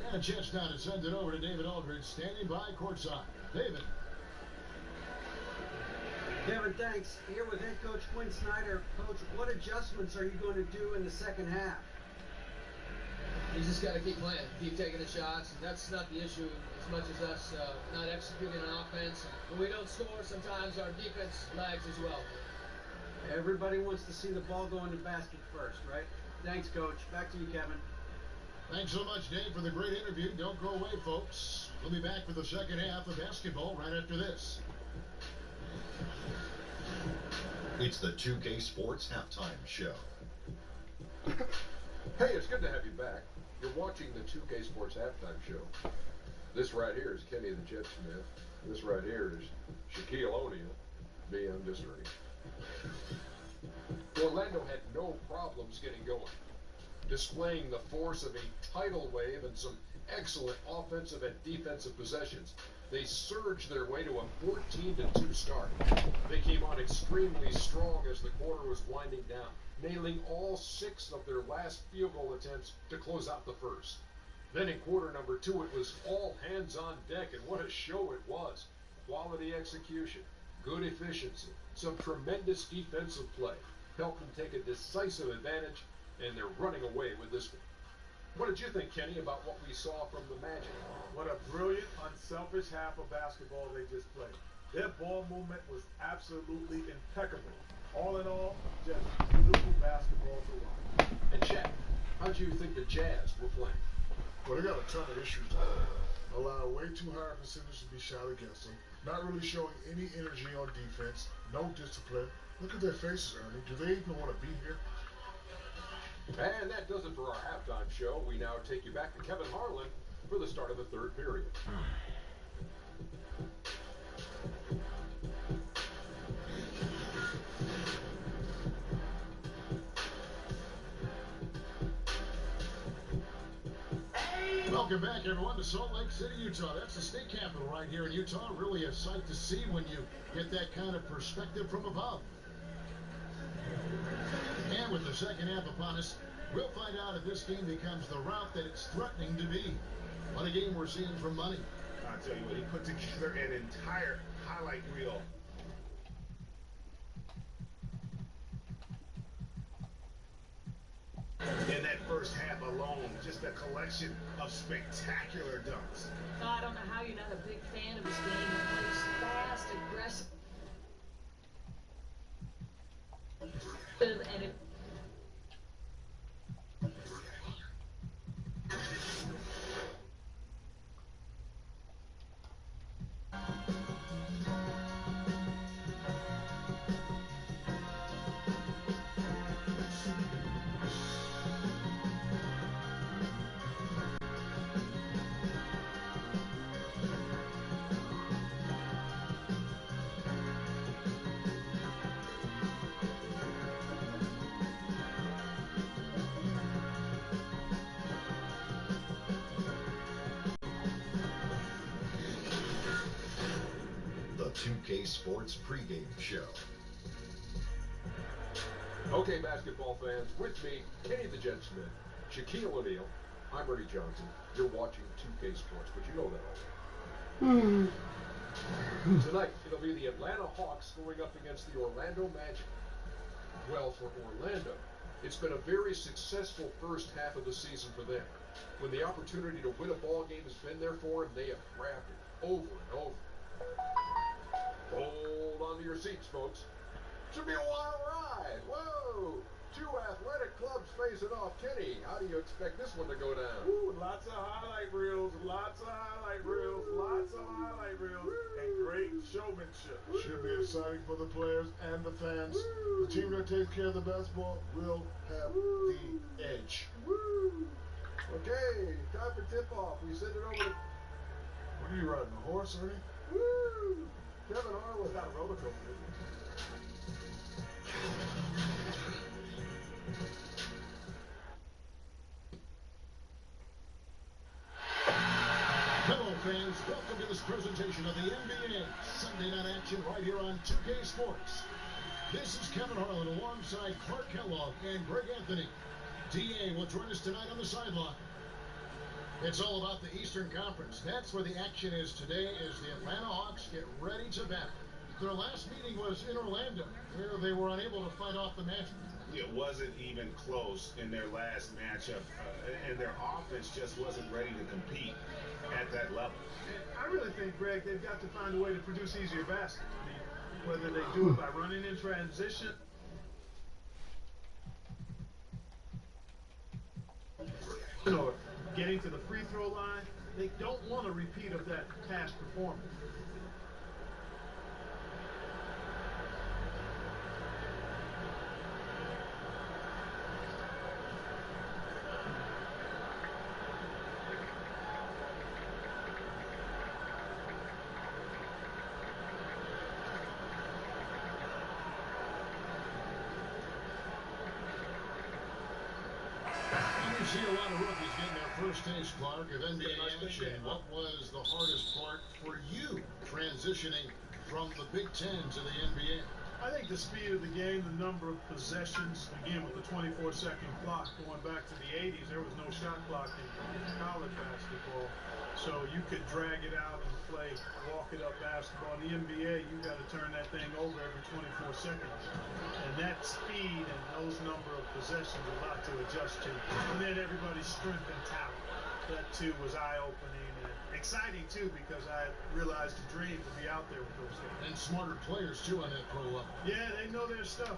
And a chance now to send it over to David Aldridge, standing by courtside. David. Kevin, thanks. Here with head coach Quinn Snyder. Coach, what adjustments are you going to do in the second half? You just got to keep playing, keep taking the shots. That's not the issue as much as us not executing on offense. When we don't score, sometimes our defense lags as well. Everybody wants to see the ball go in the basket first, right? Thanks, Coach. Back to you, Kevin. Thanks so much, Dave, for the great interview. Don't go away, folks. We'll be back for the second half of basketball right after this. It's the 2K Sports Halftime Show. Hey, it's good to have you back. You're watching the 2K Sports Halftime Show. This right here is Kenny the Jet Smith. This right here is Shaquille O'Neal being discerning. Orlando had no problems getting going, displaying the force of a tidal wave and some excellent offensive and defensive possessions. They surged their way to a 14-2 start. They came on extremely strong as the quarter was winding down, nailing all 6 of their last field goal attempts to close out the first. Then in quarter number 2, it was all hands on deck, and what a show it was. Quality execution, good efficiency, some tremendous defensive play helped them take a decisive advantage, and they're running away with this one. What did you think, Kenny, about what we saw from the Magic? What a brilliant, unselfish half of basketball they just played. Their ball movement was absolutely impeccable. All in all, just beautiful basketball to watch. And Chad, how do you think the Jazz were playing? Well, they got a ton of issues. Allow way too high a percentage to be shot against them. Not really showing any energy on defense. No discipline. Look at their faces, Ernie. Do they even want to be here? And that does it for our halftime show. We now take you back to Kevin Harlan for the start of the third period. Welcome back, everyone, to Salt Lake City, Utah. That's the state capital right here in Utah. Really a sight to see when you get that kind of perspective from above. And with the second half upon us, we'll find out if this game becomes the route that it's threatening to be. What a game we're seeing from Money. I'll tell you what, he put together an entire highlight reel. In that first half alone, just a collection of spectacular dunks. I don't know how you're not a big fan of his game. He plays fast, aggressive, and it 2K Sports pregame show. Okay, basketball fans, with me, Kenny the Jet Smith, Shaquille O'Neal, I'm Ernie Johnson. You're watching 2K Sports, but you know that already. Tonight, it'll be the Atlanta Hawks going up against the Orlando Magic. Well, for Orlando, it's been a very successful first half of the season for them. When the opportunity to win a ball game has been there for them, they have grabbed it over and over. Hold on to your seats, folks. Should be a wild ride. Whoa! Two athletic clubs facing off. Kenny, how do you expect this one to go down? Ooh, lots of highlight reels, lots of highlight reels, lots of highlight reels, and great showmanship. Should be exciting for the players and the fans. The team that takes care of the basketball will have the edge. Okay, time for tip-off. We send it over to... What are you riding, a horse, Ernie? Woo! Kevin Harlan. Got a roller coaster. Hello, fans. Welcome to this presentation of the NBA Sunday Night Action right here on 2K Sports. This is Kevin Harlan alongside Clark Kellogg and Greg Anthony. DA will join us tonight on the sideline. It's all about the Eastern Conference. That's where the action is today as the Atlanta Hawks get ready to battle. Their last meeting was in Orlando, where they were unable to fight off the Magic. It wasn't even close in their last matchup, and their offense just wasn't ready to compete at that level. I really think, Greg, they've got to find a way to produce easier baskets. I mean, whether they do it by running in transition, or getting to the free throw line, they don't want a repeat of that past performance. You see a lot of rookies getting their first taste, Clark, of NBA action. What was the hardest part for you transitioning from the Big Ten to the NBA? I think the speed of the game, the number of possessions, again with the 24-second clock going back to the 80s, there was no shot clock in college basketball. So you could drag it out and play walk-it-up basketball. In the NBA, you got to turn that thing over every 24 seconds. And that speed and those number of possessions, a lot to adjust to. And then everybody's strength and talent. That, too, was eye-opening and exciting, too, because I realized a dream to be out there with those guys. And smarter players, too, on that pro level. Yeah, they know their stuff.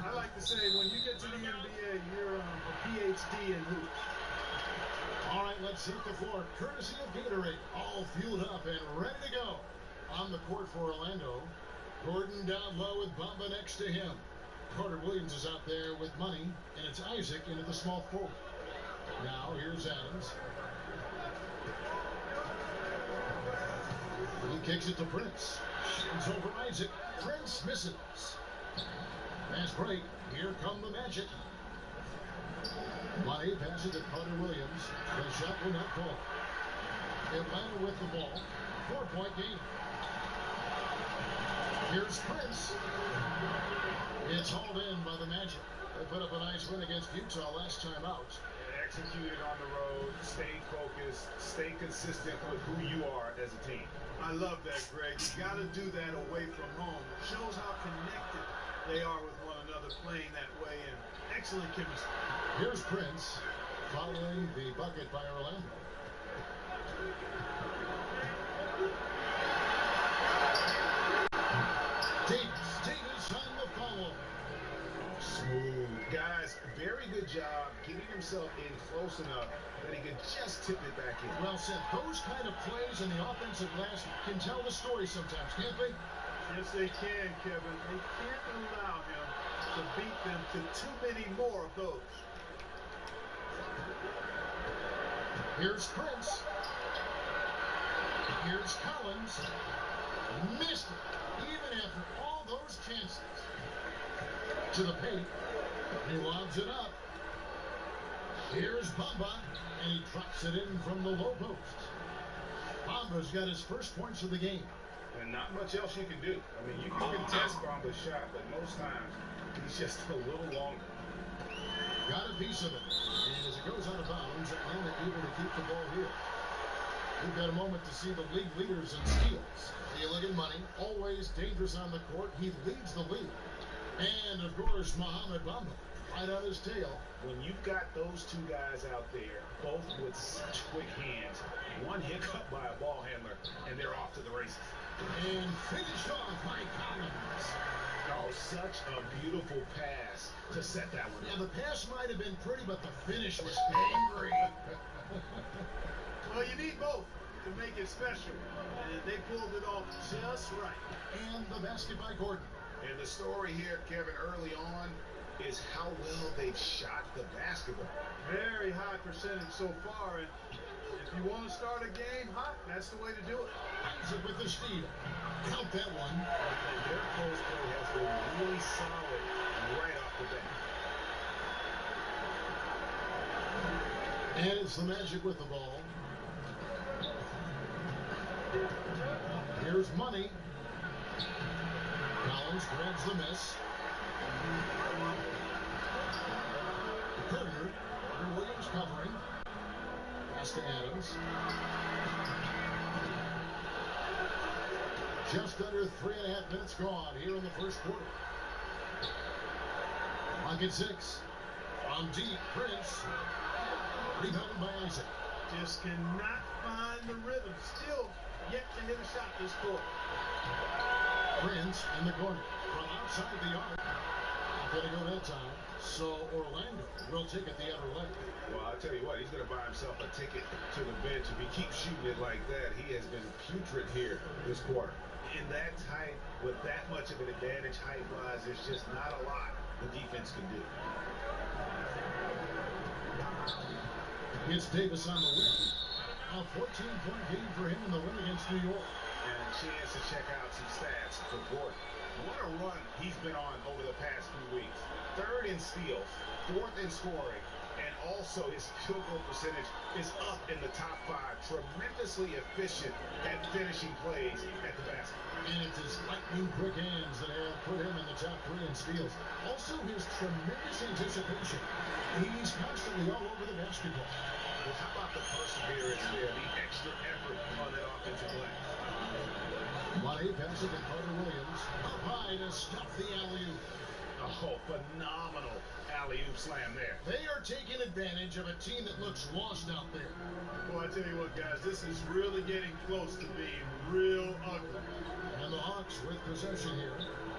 I like to say, when you get to the NBA, you're a PhD in hoops. All right, let's hit the floor. Courtesy of Gatorade, all fueled up and ready to go. On the court for Orlando, Gordon down low with Bamba next to him. Carter Williams is out there with Money, and it's Isaac into the small forward. Now, here's Adams. He kicks it to Prince. Shins over Isaac. Prince misses. Fast break. Here come the Magic. Money passes to Carter Williams. The shot will not fall. Atlanta with the ball. 4-point game. Here's Prince. It's hauled in by the Magic. They put up a nice win against Utah last time out. Executed on the road, stay focused, stay consistent with who you are as a team. I love that, Greg. You got to do that away from home. It shows how connected they are with one another playing that way, and excellent chemistry. Here's Prince following the bucket by Orlando. Davis on the follow. Smooth. Guys, very good job getting himself in close enough that he could just tip it back in. Well said. Those kind of plays in the offensive glass can tell the story sometimes, can't they? Yes, they can, Kevin. They can't allow him to beat them to too many more of those. Here's Prince. Here's Collins. Missed it, even after all those chances. To the paint. He lobs it up. Here's Bamba, and he drops it in from the low post. Bamba's got his first points of the game. And not much else you can do. I mean, you can contest bomb the shot, but most times he's just a little longer. Got a piece of it. And as it goes out of bounds, Atlanta able to keep the ball here. We've got a moment to see the league leaders in steals. You look at Money, always dangerous on the court. He leads the league. And, of course, Mohamed Bamba, right on his tail. When you've got those two guys out there, both with such quick hands, one hiccup by a ball handler, and they're off to the races. And finished off by Collins. Oh, such a beautiful pass to set that one up. Yeah, the pass might have been pretty, but the finish was angry. Well, you need both to make it special, and they pulled it off just right. And the basket by Gordon. And the story here, Kevin, early on, is how well they've shot the basketball. Very high percentage so far, and if you want to start a game hot, that's the way to do it. Isaac with the steal. Count that one. And their post play has been really solid right off the bat. And it's the Magic with the ball. Here's Money. Collins grabs the miss. Carter. Williams covering. Pass to Adams. Just under 3.5 minutes gone here in the first quarter. Clock at 6. From deep, Prince. Rebounded by Isaac. Just cannot find the rhythm. Still yet to hit a shot this quarter. Prince in the corner. From outside the arc. Not going to go that time. So Orlando will take it the other leg. Well, I'll tell you what, he's going to buy himself a ticket to the bench. If he keeps shooting it like that, he has been putrid here this quarter. In that tight, with that much of an advantage height-wise, there's just not a lot the defense can do. It's Davis on the win. A 14-point game for him in the win against New York. And a chance to check out some stats for Gordon. What a run he's been on over the past few weeks. 3rd in steals, 4th in scoring, and also his field goal percentage is up in the top 5. Tremendously efficient at finishing plays at the basket. And it's his lightning quick hands that have put him in the top 3 in steals. Also his tremendous anticipation. He's constantly all over the basketball. Well, how about the perseverance there, the extra effort on that offensive play? Money passing to Carter Williams. Up high to stop the alley-oop. Oh, phenomenal alley-oop slam there. They are taking advantage of a team that looks lost out there. Boy, I tell you what, guys, this is really getting close to being real ugly. And the Hawks with possession here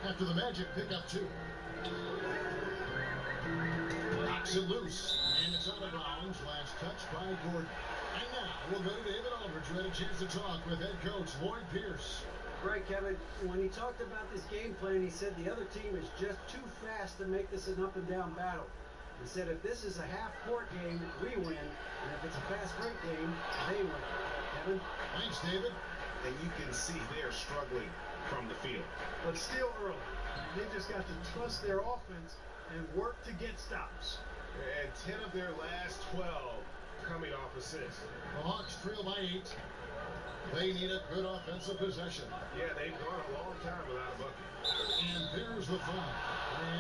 after the Magic pick up 2. Knocks it loose, and it's out of bounds. Last touch by Gordon. And now we'll go to David Aldridge, who had a chance to talk with head coach Lloyd Pierce. Right, Kevin. When he talked about this game plan, he said the other team is just too fast to make this an up-and-down battle. He said if this is a half-court game, we win, and if it's a fast-break game, they win. Kevin? Thanks, David. And you can see they're struggling from the field. But still early. They just got to trust their offense and work to get stops. And 10 of their last 12 coming off assists. The Hawks trail by 8. They need a good offensive possession. Yeah, they've gone a long time without a bucket. And there's the foul.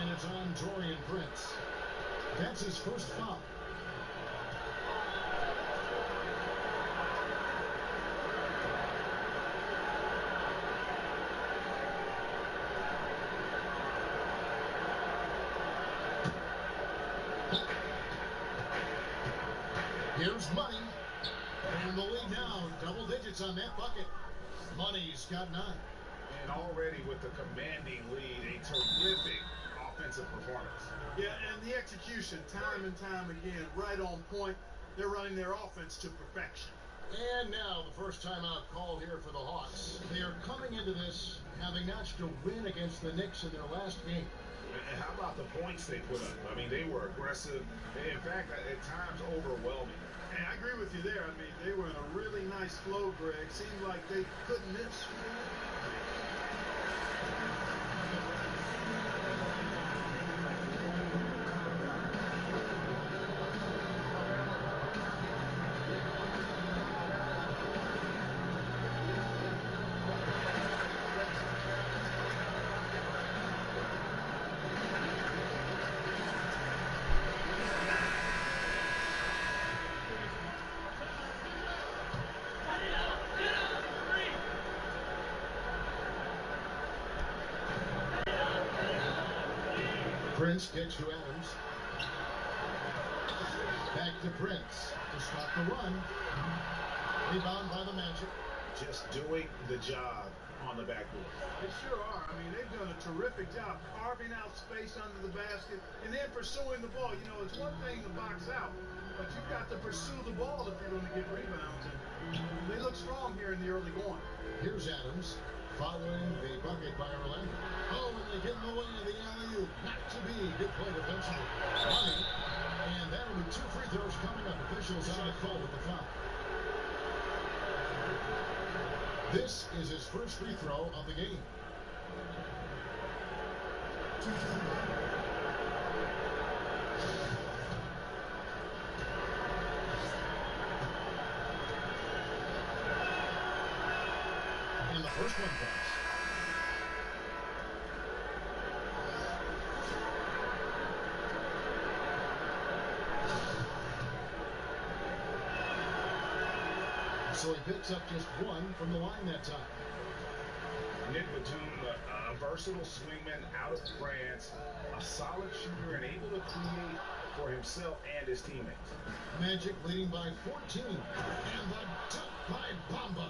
And it's on Torian Prince. That's his first foul. Here's Money. And the lead now, double digits on that bucket. Money's got 9. And already with the commanding lead, a terrific offensive performance. Yeah, and the execution, time and time again, right on point. They're running their offense to perfection. And now the first timeout called here for the Hawks. They are coming into this having notched a win against the Knicks in their last game. And how about the points they put up? I mean, they were aggressive. In fact, at times overwhelming. And I agree with you there. I mean, they were in a really nice flow, Greg. Seemed like they couldn't miss. Prince kicks to Adams. Back to Prince to stop the run. Rebound by the Magic. Just doing the job on the backboard. They sure are. I mean, they've done a terrific job carving out space under the basket and then pursuing the ball. You know, it's one thing to box out, but you've got to pursue the ball if you're going to get rebounds. And they look strong here in the early going. Here's Adams following the bucket by Orlando. Oh, and they get in the way of the alley-oop. Not to be. Good play defensively. Money. And that'll be 2 free throws coming up. Officials on the call with the foul. This is his first free throw of the game. And the first one comes. So he picks up just 1 from the line that time. Nick Batum, a versatile swingman out of France, a solid shooter and able to create for himself and his teammates. Magic leading by 14. And the dunk by Bamba.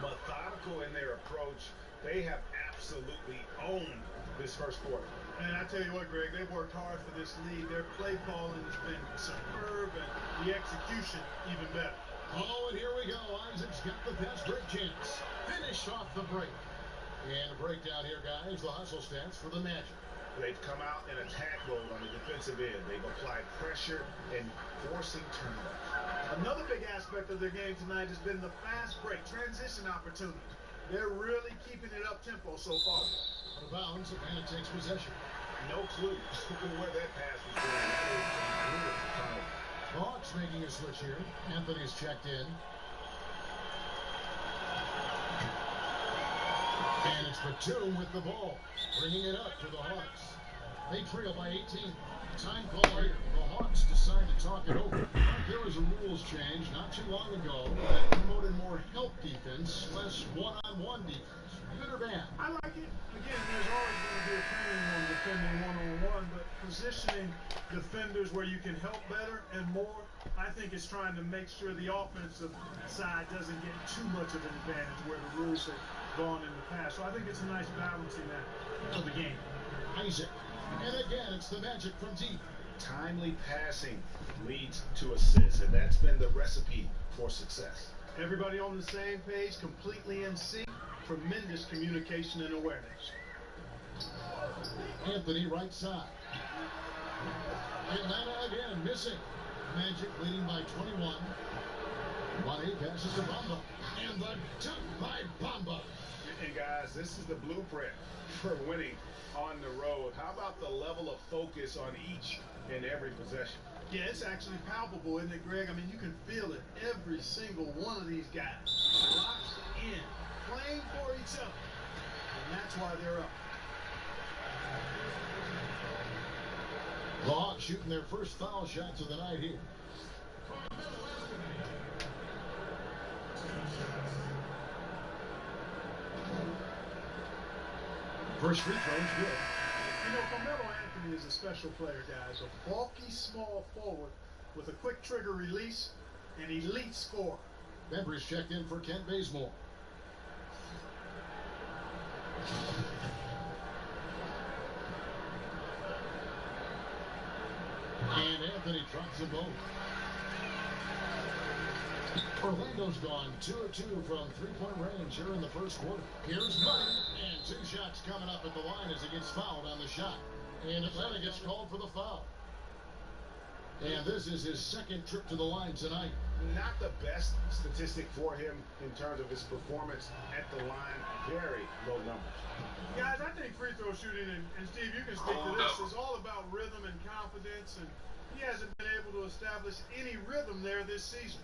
Methodical in their approach. They have absolutely owned this first quarter. And I tell you what, Greg, they've worked hard for this lead. Their play calling has been superb and the execution even better. Oh, and here we go. Isaac's got the fast break chance. Finish off the break. And a breakdown here, guys. The hustle stats for the Magic. They've come out in attack mode on the defensive end. They've applied pressure and forcing turnovers. Another big aspect of their game tonight has been the fast break, transition opportunity. They're really keeping it up tempo so far. Out of bounds, and it takes possession. No clue where that pass was going. Hawks making a switch here. Anthony's checked in. And it's Batum with the ball, bringing it up to the Hawks. They trail by 18. Time call later. The Hawks decide to talk it over. There was a rules change not too long ago that promoted more help defense, less one-on-one defense. Good or bad? I like it. Again, there's always going to be a premium on defending one-on-one, but positioning defenders where you can help better and more, I think it's trying to make sure the offensive side doesn't get too much of an advantage where the rules have gone in the past. So I think it's a nice balancing act for the game. Isaac. And again, it's the Magic from deep. Timely passing leads to assists, and that's been the recipe for success. Everybody on the same page, completely in sync. Tremendous communication and awareness. Anthony right side. Atlanta again missing. Magic leading by 21. Money passes to Bamba. And the dunk by Bamba. And guys, this is the blueprint for winning on the road. How about the level of focus on each and every possession? Yeah, it's actually palpable, isn't it, Greg? I mean, you can feel it. Every single one of these guys locked in, playing for each other. And that's why they're up. The Hawks shooting their first foul shots of the night here. First free throw is good. You know, Carmelo Anthony is a special player, guys. A bulky, small forward with a quick trigger release, an elite scorer. Members checked in for Kent Bazemore. And Anthony drops them both. Orlando's gone 2 of 2 from three-point range here in the first quarter. Here's Money, and 2 shots coming up at the line as he gets fouled on the shot. And Atlanta gets called for the foul. And this is his second trip to the line tonight. Not the best statistic for him in terms of his performance at the line. Very low numbers. Guys, I think free throw shooting, and Steve, you can speak to this, is all about rhythm and confidence, and he hasn't been able to establish any rhythm there this season.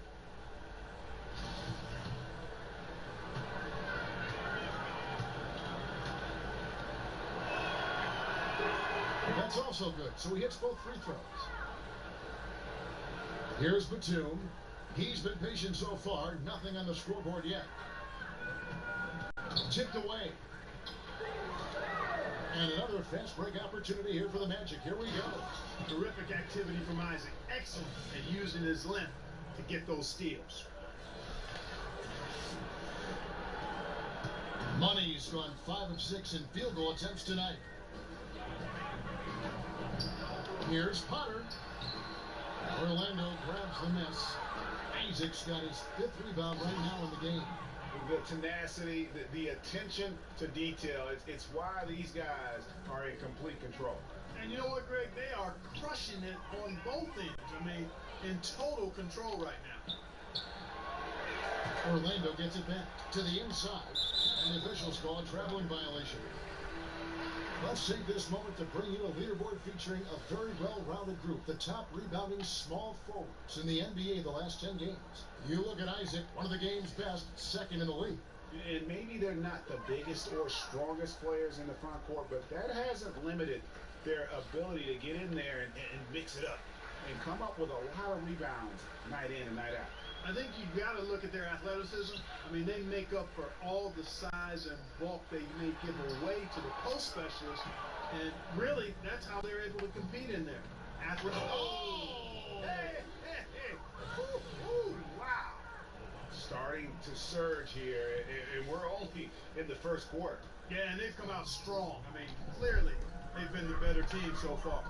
That's also good. So he hits both free throws. Here's Batum. He's been patient so far. Nothing on the scoreboard yet. Tipped away. And another fast break opportunity here for the Magic. Here we go. Terrific activity from Isaac. Excellent at using his length to get those steals. Money's gone 5 of 6 in field goal attempts tonight. Here's Potter. Orlando grabs the miss. Isaac's got his 5th rebound right now in the game. The tenacity, the attention to detail, it's why these guys are in complete control. And you know what, Greg? They are crushing it on both ends. I mean, in total control right now. Orlando gets it back to the inside, and the officials call a traveling violation. Let's take this moment to bring you a leaderboard featuring a very well-rounded group, the top rebounding small forwards in the NBA the last 10 games. You look at Isaac, one of the game's best, second in the league. And maybe they're not the biggest or strongest players in the front court, but that hasn't limited their ability to get in there and mix it up and come up with a lot of rebounds night in and night out. I think you've got to look at their athleticism. I mean, they make up for all the size and bulk they may give away to the post specialists, and really, that's how they're able to compete in there. Hey! Ooh, wow! Starting to surge here, and we're only in the first quarter. Yeah, and they've come out strong. I mean, clearly, they've been the better team so far.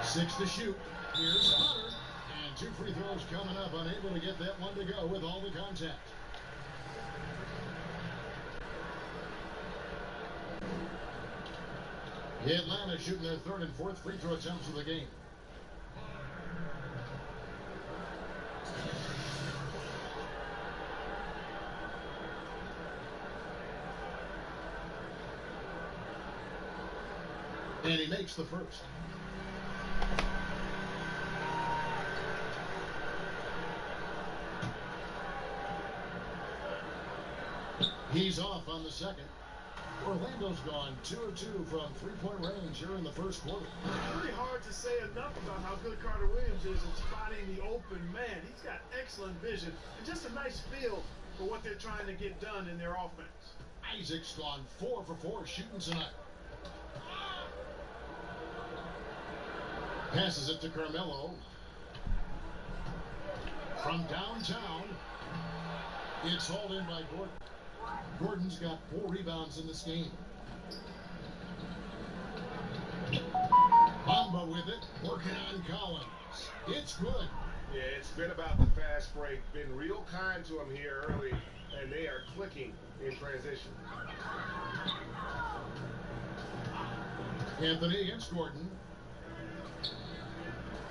Six to shoot. Here's Potter. And 2 free throws coming up. Unable to get that one to go with all the contact. Atlanta shooting their 3rd and 4th free throw attempts of the game. And he makes the first. He's off on the second. Orlando's gone 2 of 2 from 3-point range here in the first quarter. It's really hard to say enough about how good Carter Williams is at spotting the open man. He's got excellent vision and just a nice feel for what they're trying to get done in their offense. Isaac's gone 4 for 4 shooting tonight. Passes it to Carmelo. From downtown, it's hauled in by Gordon. Gordon's got 4 rebounds in this game. Bamba with it, working on Collins. It's good. Yeah, it's been about the fast break. Been real kind to him here early, and they are clicking in transition. Anthony against Gordon.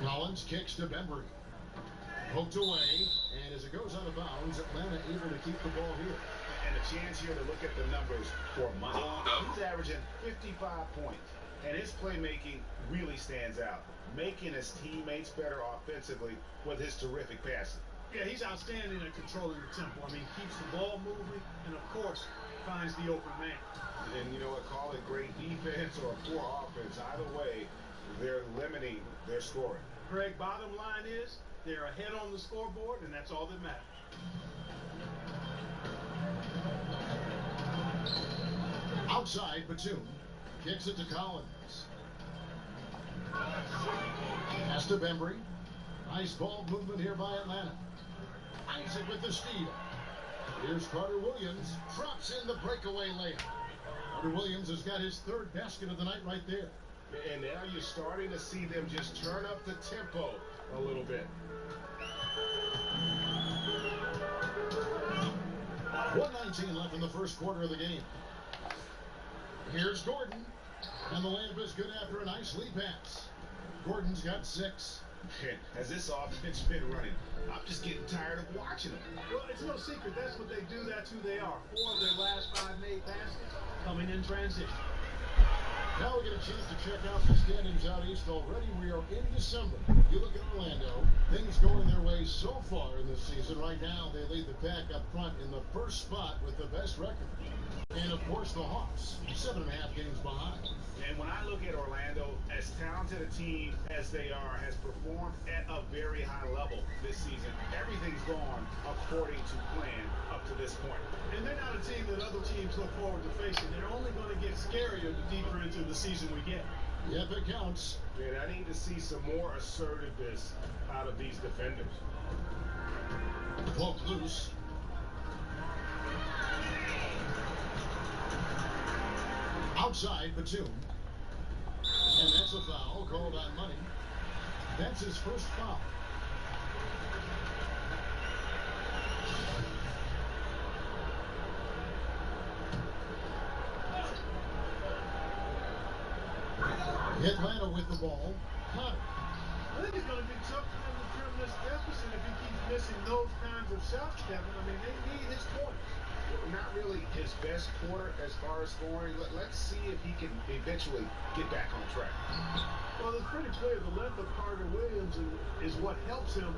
Collins kicks to Bembry. Poked away, and as it goes out of bounds, Atlanta able to keep the ball here. And a chance here to look at the numbers for Money. He's averaging 55 points, and his playmaking really stands out, making his teammates better offensively with his terrific passing. Yeah, he's outstanding at controlling the tempo. I mean, keeps the ball moving, and of course, finds the open man. And you know what, call it great defense or poor offense, either way, they're limiting their scoring. Greg, bottom line is, they're ahead on the scoreboard, and that's all that matters. Outside, Batum kicks it to Collins. Pass to Bembry. Nice ball movement here by Atlanta. Isaac with the steal. Here's Carter Williams. Drops in the breakaway layup. Carter Williams has got his 3rd basket of the night right there. And now you're starting to see them just turn up the tempo a little bit. 1:19 left in the first quarter of the game. Here's Gordon. And the layup is good after a nice lead pass. Gordon's got 6. As this offense been running, I'm just getting tired of watching them. Well, it's no secret. That's what they do. That's who they are. 4 of their last 5 made baskets coming in transition. Now we get a chance to check out the standings out east already. We are in December. You look at Orlando, things going their way so far in this season. Right now, they lead the pack up front in the first spot with the best record. And, of course, the Hawks, 7.5 games behind. And when I look at Orlando, as talented a team as they are, has performed at a very high level this season. Everything's gone according to plan up to this point. And they're not a team that other teams look forward to facing. They're only going to get scarier the deeper into the season we get. Yep, it counts. Yeah, I need to see some more assertiveness out of these defenders. Poke loose. Outside Batum. And that's a foul called on Money. That's his first foul. Atlanta with the ball. Hunter. I think it's going to be tough for them to trim this deficit if he keeps missing those kinds of shots, Kevin. I mean, they need his points. Not really his best quarter as far as scoring. Let's see if he can eventually get back on track. Well, it's pretty clear the length of Carter Williams is what helps him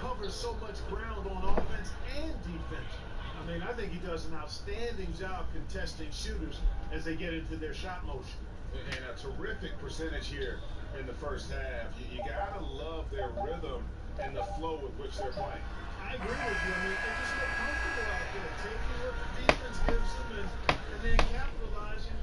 cover so much ground on offense and defense. I mean, I think he does an outstanding job contesting shooters as they get into their shot motion. And a terrific percentage here in the first half. You gotta love their rhythm and the flow with which they're playing. I agree with you. I mean, they just look comfortable out there, taking what the defense gives them and then capitalizing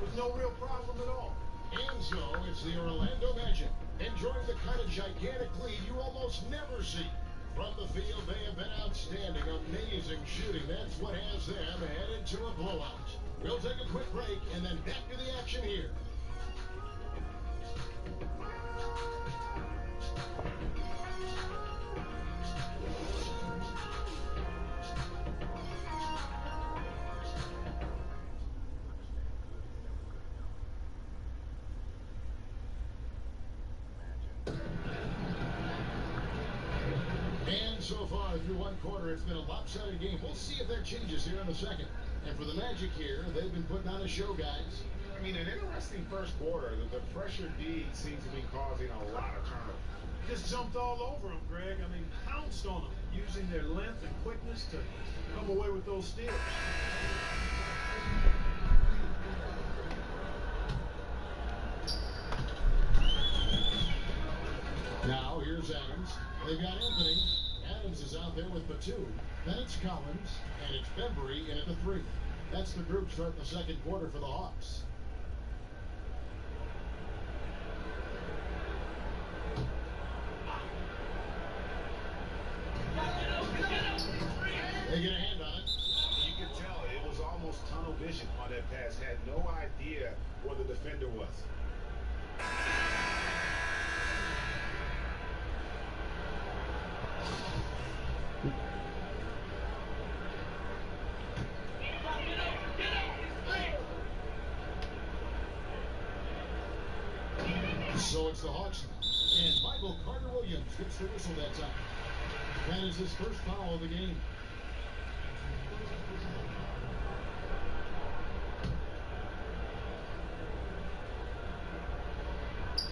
with no real problem at all. And so it's the Orlando Magic enjoying the kind of gigantic lead you almost never see. From the field, they have been outstanding, amazing shooting. That's what has them headed to a blowout. We'll take a quick break and then back to the action here. And so far, through one quarter, it's been a lopsided game. We'll see if that changes here in a second. And for the Magic here, they've been putting on a show, guys. I mean, an interesting first quarter. The pressure D seems to be causing a lot of turnover. Just jumped all over him, Greg. I mean, pounced on him, using their length and quickness to come away with those steals. Now, here's Adams. They've got Anthony. Adams is out there with Batum. Then it's Collins, and it's Bembry in at the 3. That's the group starting the second quarter for the Hawks. They get a hand on it. You could tell it was almost tunnel vision on that pass. Had no idea where the defender was. So it's the Hawks now. And Michael Carter Williams gets the whistle that time. That is his first foul of the game.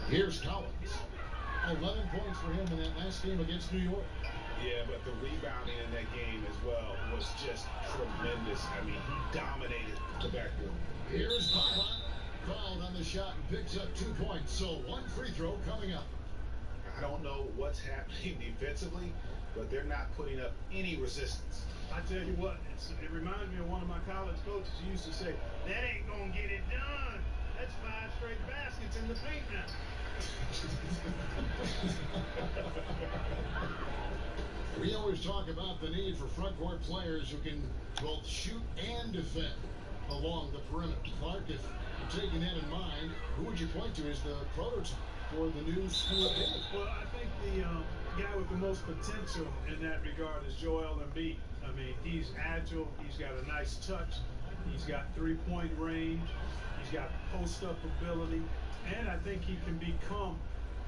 Here's Collins. 11 points for him in that last game against New York. Yeah, but the rebounding in that game as well was just tremendous. I mean, he dominated the backboard. Here's Papa. Fouled on the shot and picks up 2 points. So one free throw coming up. I don't know what's happening defensively, but they're not putting up any resistance. I tell you what, it reminds me of one of my college coaches who used to say, that ain't going to get it done. That's 5 straight baskets in the paint now. We always talk about the need for front court players who can both shoot and defend along the perimeter. Clark, if you're taking that in mind, who would you point to as the prototype for the new school of game? Well, I think the guy with the most potential in that regard is Joel Embiid. I mean, he's agile. He's got a nice touch. He's got three-point range. He's got post-up ability. And I think he can become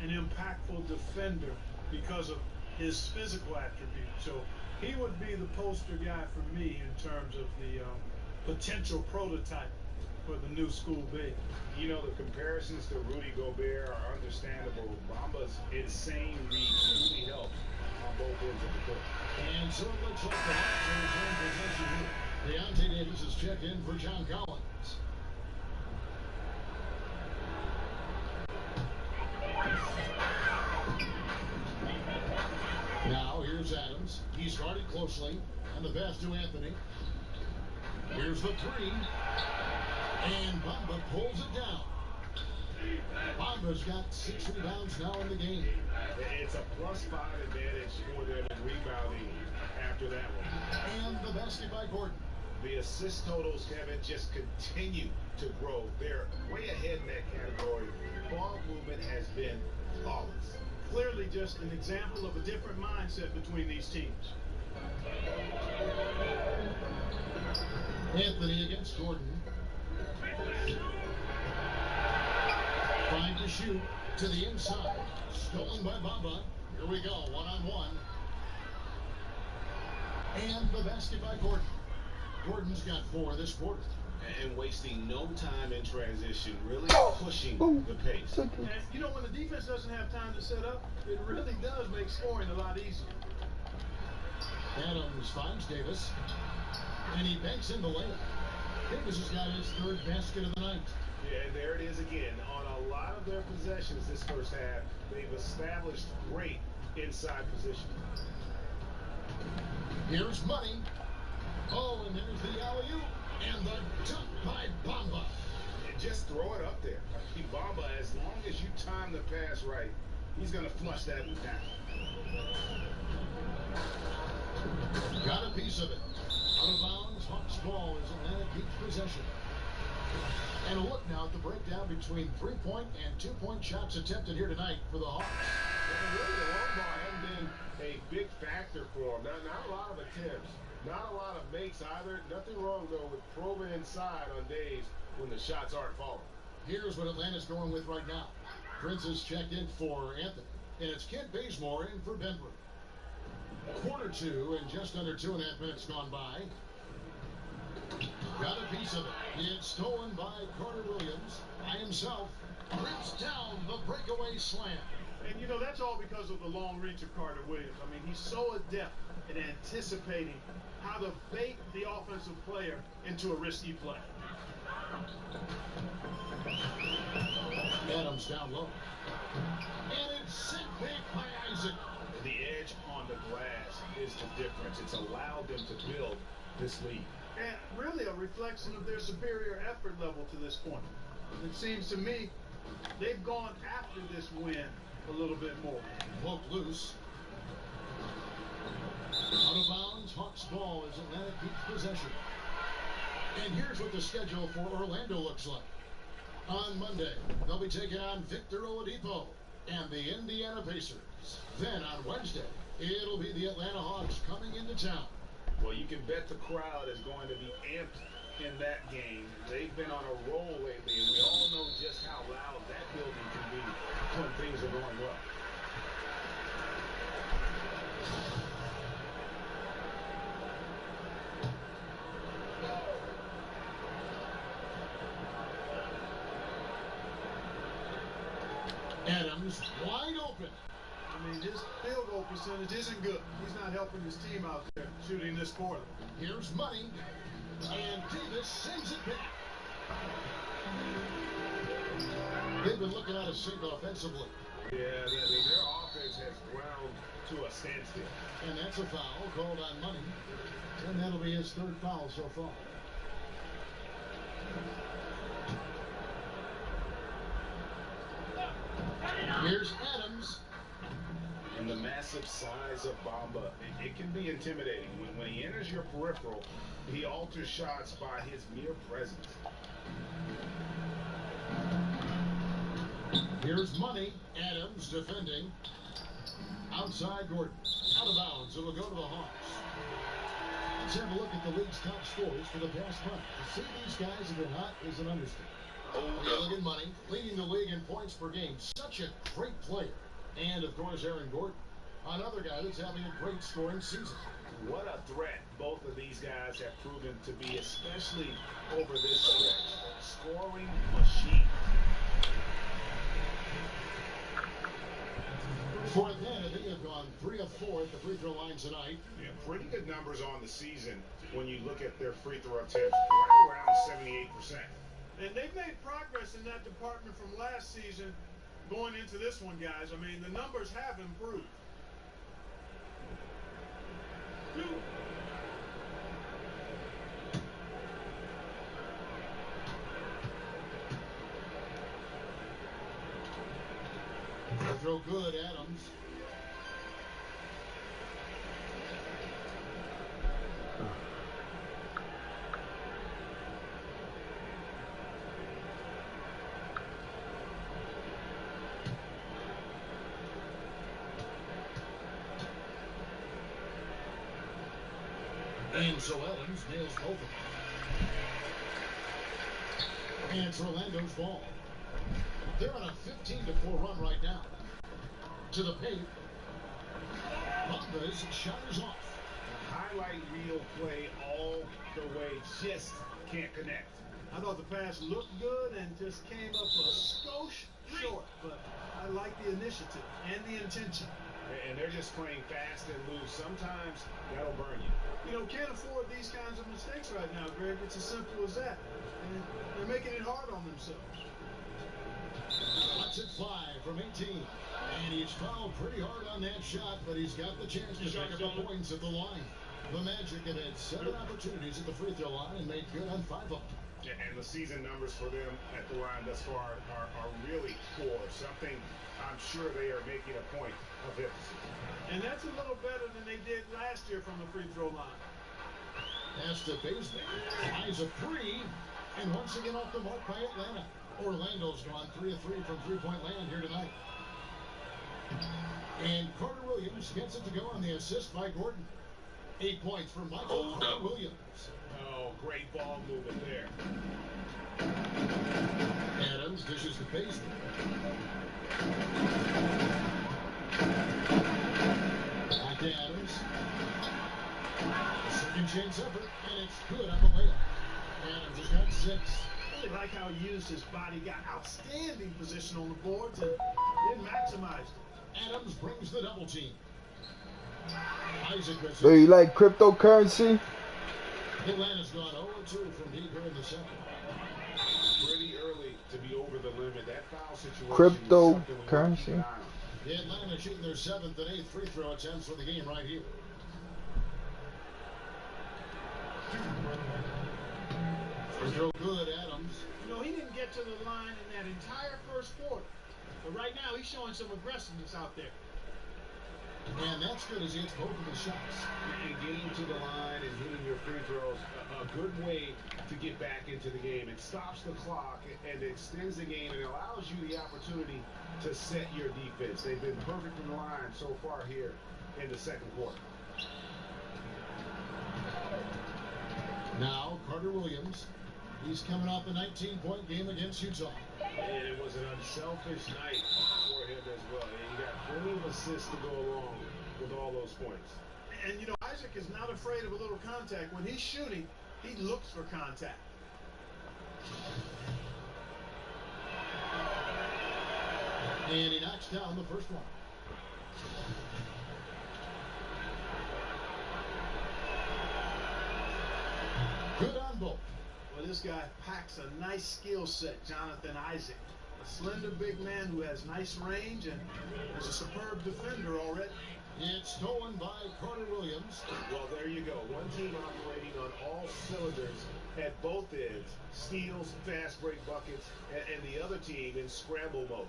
an impactful defender because of his physical attributes. So he would be the poster guy for me in terms of the potential prototype for the new school big. You know, the comparisons to Rudy Gobert are understandable. Bamba's insane reach really helps on both ends of the court. And so it looks like the Hawks are in possession here. Deontay Davis is checked in for John Collins. Now here's Adams. He's guarded closely. And the pass to Anthony. Here's the three. And Bamba pulls it down. Bamba's got 6 rebounds now in the game. It's a +5 advantage for them in rebounding after that one. And the basket by Gordon. The assist totals, Kevin, just continue to grow. They're way ahead in that category. Ball movement has been flawless. Clearly just an example of a different mindset between these teams. Anthony against Gordon. Trying to shoot to the inside. Stolen by Bamba. Here we go, one-on-one. And the basket by Gordon. Gordon's got 4 this quarter. And wasting no time in transition, really pushing the pace. And you know, when the defense doesn't have time to set up, it really does make scoring a lot easier. Adams finds Davis. And he banks in the layup. Davis has got his 3rd basket of the night. Yeah, and there it is again. On a lot of their possessions this first half, they've established great inside position. Here's Money. Oh, and there's the alley-oop. And the dunk by Bamba. And just throw it up there. I mean, Bamba, as long as you time the pass right, he's going to flush that one down. Got a piece of it. Out of bounds, Hawks ball is Atlantic Beach possession. And a look now at the breakdown between 3-point and 2-point shots attempted here tonight for the Hawks. And really, the long ball hasn't been a big factor for them. Not a lot of attempts. Not a lot of makes either. Nothing wrong, though, with probing inside on days when the shots aren't falling. Here's what Atlanta's going with right now. Prince is checked in for Anthony. And it's Kent Bazemore in for Benbrook. Quarter 2 and just under 2.5 minutes gone by. Got a piece of it. It's stolen by Carter Williams. By himself. Rips down the breakaway slam. And you know, that's all because of the long reach of Carter Williams. I mean, he's so adept in anticipating how to bait the offensive player into a risky play. Adams down low. And it's sent back by Isaac. The edge on the glass is the difference. It's allowed them to build this lead. And really a reflection of their superior effort level to this point. It seems to me they've gone after this win a little bit more. Poked loose. Out of bounds, Hawks ball is Atlantic Beach possession. And here's what the schedule for Orlando looks like. On Monday, they'll be taking on Victor Oladipo and the Indiana Pacers. Then on Wednesday, it'll be the Atlanta Hawks coming into town. Well, you can bet the crowd is going to be amped in that game. They've been on a roll lately, and we all know just how loud that building can be when things are going well. Adams wide open. I mean, his field goal percentage isn't good. He's not helping his team out there shooting this quarter. Here's Money. And Davis sends it back. They've been looking out of sync offensively. Yeah, their offense has ground to a standstill. And that's a foul called on Money. And that'll be his 3rd foul so far. Here's Adams. And the massive size of Bamba, it can be intimidating. When he enters your peripheral, he alters shots by his mere presence. Here's Money. Adams defending. Outside Gordon. Out of bounds. It'll go to the Hawks. Let's have a look at the league's top scorers for the past month. To see these guys have been hot is an understatement. Look at Money, leading the league in points per game. Such a great player. And, of course, Aaron Gordon, another guy that's having a great scoring season. What a threat both of these guys have proven to be, especially over this stretch. scoring machine. For Atlanta, they have gone 3 of 4 at the free throw line tonight. Yeah, pretty good numbers on the season when you look at their free throw attempts, right around 78%. And they've made progress in that department from last season going into this one, guys. I mean, the numbers have improved. Throw good, Adams. And so Adams nails both of them. And it's Orlando's ball. They're on a 15-4 run right now. To the paint. Bonga's shot is off. Highlight reel play all the way, just can't connect. I thought the pass looked good and just came up a skosh short, but I like the initiative and the intention. And they're just playing fast and loose. Sometimes that'll burn you. You know, can't afford these kinds of mistakes right now, Greg. It's as simple as that. And they're making it hard on themselves. Lets it fly from 18. And he's fouled pretty hard on that shot, but he's got the chance to pick up the points at the line. The Magic have had 7 opportunities at the free throw line and made good on 5 of them. And the season numbers for them at the line thus far are really poor. Something I'm sure they are making a point of emphasis. And that's a little better than they did last year from the free throw line. Pass to Baseman. Flies a 3. And once again off the mark by Atlanta. Orlando's gone 3 of 3 from three-point land here tonight. And Carter Williams gets it to go on the assist by Gordon. 8 points for Michael Carter Williams. Oh, great ball movement there. Adams dishes to Baseman. Back to Adams. Second chance effort, and it's good on the layup. Adams has got 6. Really like how he used his body, got outstanding position on the boards, and then maximized it. Adams brings the double team. Isaac So you like cryptocurrency? Atlanta's gone 0-2 from deep here in the second. Pretty early to be over the limit. That foul situation. Cryptocurrency. Atlanta shooting their 7th and 8th free throw attempts for the game right here. Free throw good, Adams. You know, he didn't get to the line in that entire first quarter. But right now, he's showing some aggressiveness out there. And that's good as he hits both of his shots. And getting to the line and hitting your free throws, a good way to get back into the game. It stops the clock and extends the game and allows you the opportunity to set your defense. They've been perfect in the line so far here in the second quarter. Now, Carter Williams. He's coming off a 19-point game against Utah. And it was an unselfish night for him as well. And he got plenty of assists to go along with all those points. And, you know, Isaac is not afraid of a little contact. When he's shooting, he looks for contact. And he knocks down the first one. Good on both. Well, this guy packs a nice skill set, Jonathan Isaac. A slender big man who has nice range and is a superb defender already. It's stolen by Carter Williams. Well, there you go. One team operating on all cylinders at both ends. Steals, fast break buckets, and the other team in scramble mode.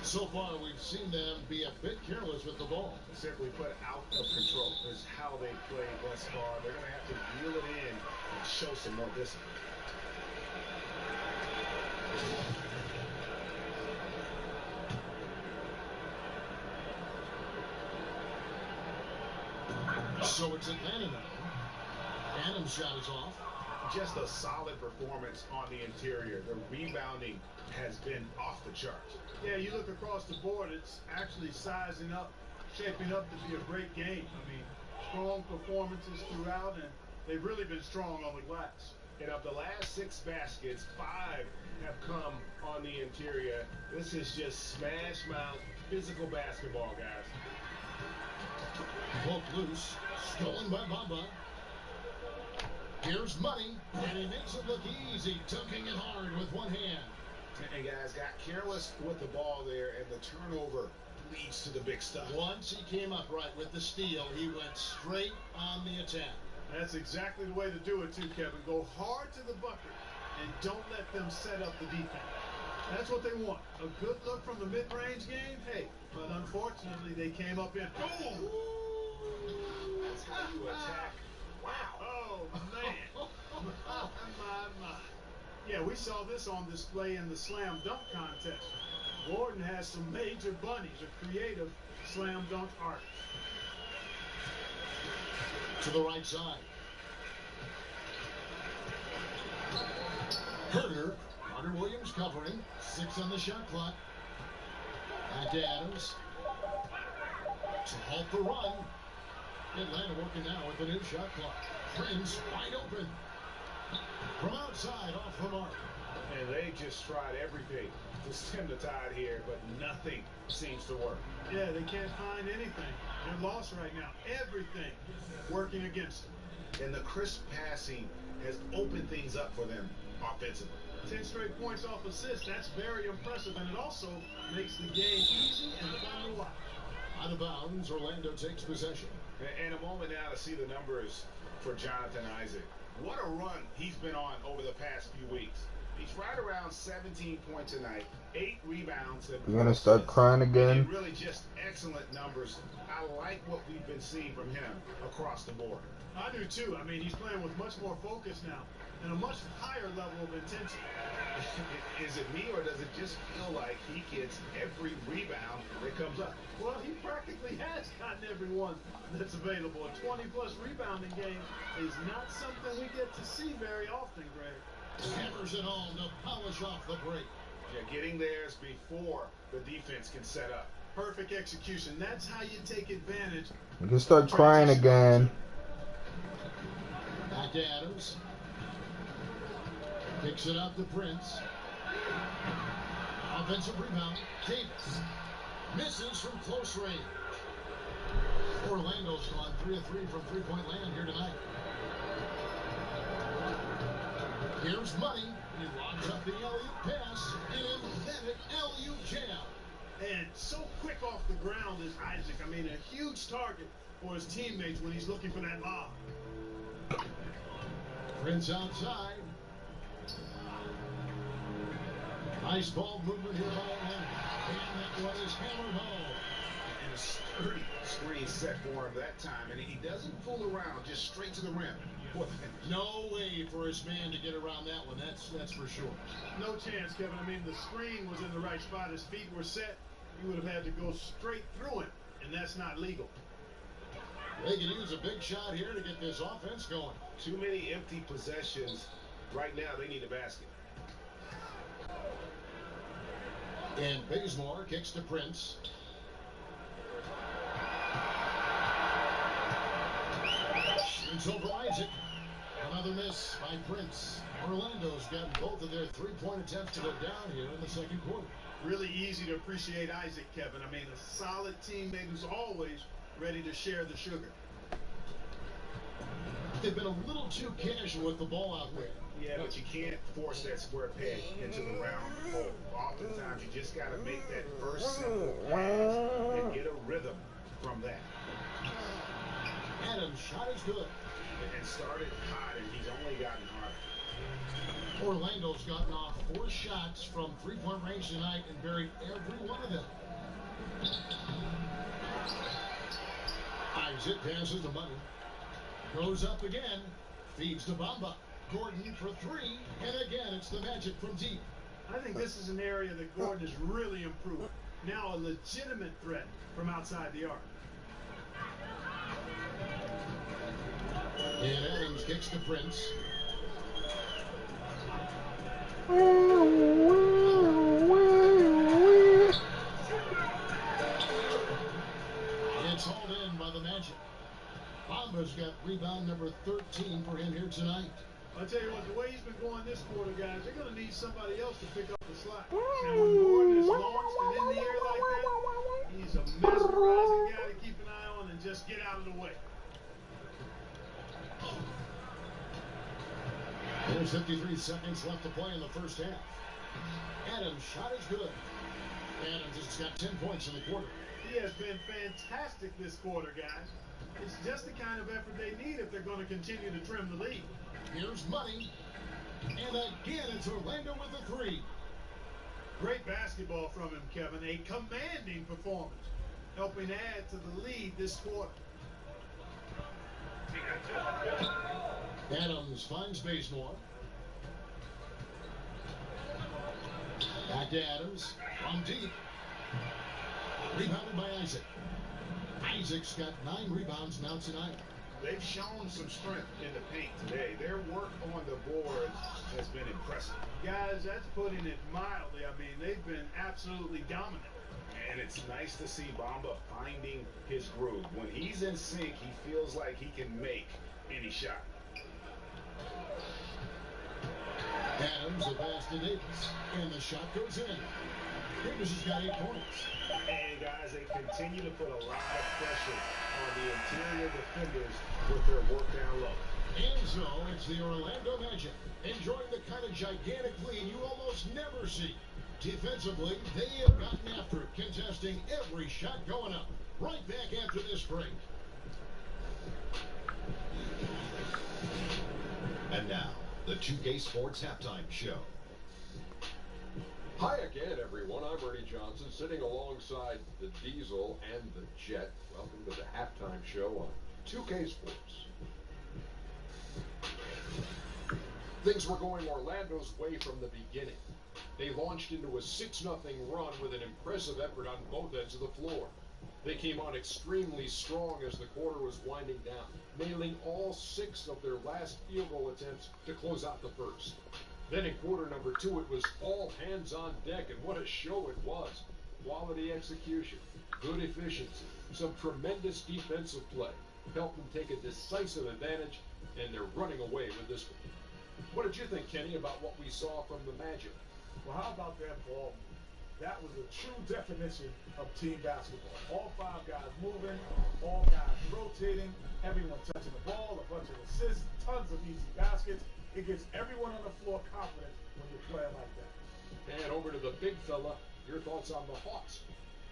So far, we've seen them be a bit careless with the ball. Simply put, out of control is how they play thus far. They're going to have to reel it in and show some more discipline. So it's Atlanta now. Adams' shot is off. Just a solid performance on the interior. The rebounding has been off the charts. Yeah, you look across the board, it's actually sizing up, shaping up to be a great game. I mean, strong performances throughout, and they've really been strong on the glass. And of the last 6 baskets, 5 have come on the interior. This is just smash mouth physical basketball, guys. Poked loose, stolen by Bamba. Here's Money, and he makes it look easy, dunking it hard with one hand. And guys got careless with the ball there, and the turnover leads to the big stuff. Once he came up right with the steal, he went straight on the attack. That's exactly the way to do it, too, Kevin. Go hard to the bucket and don't let them set up the defense. That's what they want. A good look from the mid-range game, hey, but unfortunately they came up in. Boom! That's how you attack. Wow. Oh, man. my. Yeah, we saw this on display in the slam dunk contest. Gordon has some major bunnies, a creative slam dunk art. To the right side. Herder, Carter Williams covering. 6 on the shot clock. Back to Adams. To halt the run. Atlanta working now with the new shot clock. Prince wide open. From outside, off the mark. And they just tried everything to stem the tide here, but nothing seems to work. Yeah, they can't find anything. They're lost right now. Everything working against them. And the crisp passing has opened things up for them offensively. 10 straight points off assists. That's very impressive, and it also makes the game easy and fun to watch. Out of bounds, Orlando takes possession. And a moment now to see the numbers for Jonathan Isaac. What a run he's been on over the past few weeks. He's right around 17 points a night, 8 rebounds. You're gonna start crying again. And really just excellent numbers. I like what we've been seeing from him across the board. I do too. I mean, he's playing with much more focus now and a much higher level of intensity. Is it me, or does it just feel like he gets every rebound that comes up? Well, he practically has gotten every one that's available. A 20-plus rebounding game is not something we get to see very often, Greg. Hammers it home to polish off the break. Yeah, getting theirs before the defense can set up. Perfect execution. That's how you take advantage. You can start crying again. Back to Adams. Picks it up to Prince. Offensive rebound. Davis. Misses from close range. Orlando's gone 3 of 3 from three-point land here tonight. Here's Money. He lobs up the alley-oop pass. And then an alley-oop jam. And so quick off the ground is Isaac. I mean, a huge target for his teammates when he's looking for that lob. Prince outside. Nice ball movement here by Atlanta. And that one is hammered home. And a sturdy screen set for him that time. And he doesn't fool around, just straight to the rim. No way for his man to get around that one. That's for sure. No chance, Kevin. I mean, the screen was in the right spot. His feet were set. He would have had to go straight through it, and that's not legal. They can use a big shot here to get this offense going. Too many empty possessions. Right now, they need a basket. And Bazemore kicks to Prince. Shoots over Isaac. Another miss by Prince. Orlando's gotten both of their three-point attempts to go down here in the second quarter. Really easy to appreciate Isaac, Kevin. I mean, a solid teammate who's always ready to share the sugar. They've been a little too casual with the ball out there. Yeah, but you can't force that square peg into the round hole. Oftentimes, you just got to make that first simple pass and get a rhythm from that. Adams' shot is good. And started hot, and he's only gotten hotter. Orlando's gotten off 4 shots from three-point range tonight and buried every one of them. Isaac passes the Money. Goes up again. Feeds to Bamba. Gordon for 3. And again, it's the Magic from deep. I think this is an area that Gordon has really improved. Now a legitimate threat from outside the arc. And Adams kicks to Prince. It's hauled in by the Magic. Bamba's got rebound number 13 for him here tonight. I'll tell you what, the way he's been going this quarter, guys, they're going to need somebody else to pick up the slack. And when Gordon is launched and in the air like that, he's a mesmerizing guy to keep an eye on and just get out of the way. There's 53 seconds left to play in the first half. Adams' shot is good. Adams has got 10 points in the quarter. He has been fantastic this quarter, guys. It's just the kind of effort they need if they're going to continue to trim the lead. Here's Money. And again, it's Orlando with a three. Great basketball from him, Kevin. A commanding performance, helping add to the lead this quarter. Adams finds Bazemore. Back to Adams. From deep. Rebounded by Isaac. Isaac's got 9 rebounds now tonight. They've shown some strength in the paint today. Their work on the boards has been impressive. Guys, that's putting it mildly. I mean, they've been absolutely dominant. And it's nice to see Bamba finding his groove. When he's in sync, he feels like he can make any shot. Adams, a pass to Davis. And the shot goes in. Davis has got 8 points. And guys, they continue to put a lot of pressure on the interior defenders with their work down low. And so it's the Orlando Magic enjoying the kind of gigantic lead you almost never see. Defensively, they have gotten after it, contesting every shot going up. Right back after this break. And now, the 2K Sports Halftime Show. Hi again, everyone. I'm Ernie Johnson, sitting alongside the Diesel and the Jet. Welcome to the halftime show on 2K Sports. Things were going Orlando's way from the beginning. They launched into a 6-0 run with an impressive effort on both ends of the floor. They came on extremely strong as the quarter was winding down, nailing all 6 of their last field goal attempts to close out the first. Then in quarter number 2, it was all hands on deck, and what a show it was. Quality execution, good efficiency, some tremendous defensive play helped them take a decisive advantage, and they're running away with this one. What did you think, Kenny, about what we saw from the Magic? Well, how about that ball? That was a true definition of team basketball. All 5 guys moving, all guys rotating, everyone touching the ball, a bunch of assists, tons of easy baskets. It gives everyone on the floor confidence when you play like that. And over to the big fella, your thoughts on the Hawks?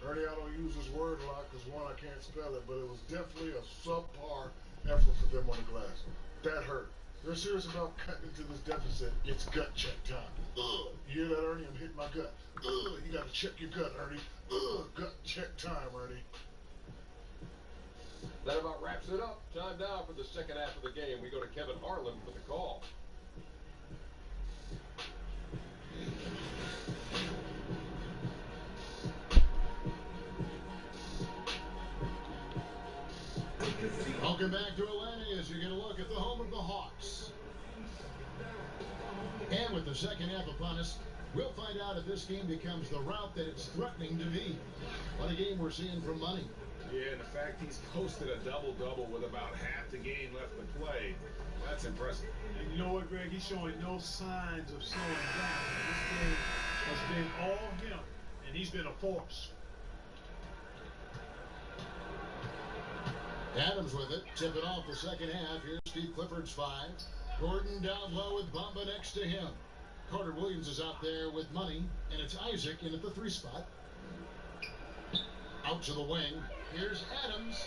Ernie, I don't use this word a lot because, one, I can't spell it, but it was definitely a subpar effort for them on the glass. That hurt. They're serious about cutting into this deficit. It's gut check time. Ugh. You hear that, Ernie? I'm hitting my gut. Ugh. You got to check your gut, Ernie. Ugh. Gut check time, Ernie. That about wraps it up. Time now for the second half of the game. We go to Kevin Harlan for the call. Welcome back to Atlanta as you get a look at the home of the Hawks. And with the second half upon us, we'll find out if this game becomes the route that it's threatening to be. What a game we're seeing from Money. Yeah, and the fact he's posted a double-double with about half the game left to play, that's impressive. And you know what, Greg? He's showing no signs of slowing down. This game has been all him, and he's been a force. Adams with it. Tip it off the second half. Here's Steve Clifford's 5. Gordon down low with Bamba next to him. Carter Williams is out there with Money, and it's Isaac in at the 3 spot. Out to the wing. Here's Adams.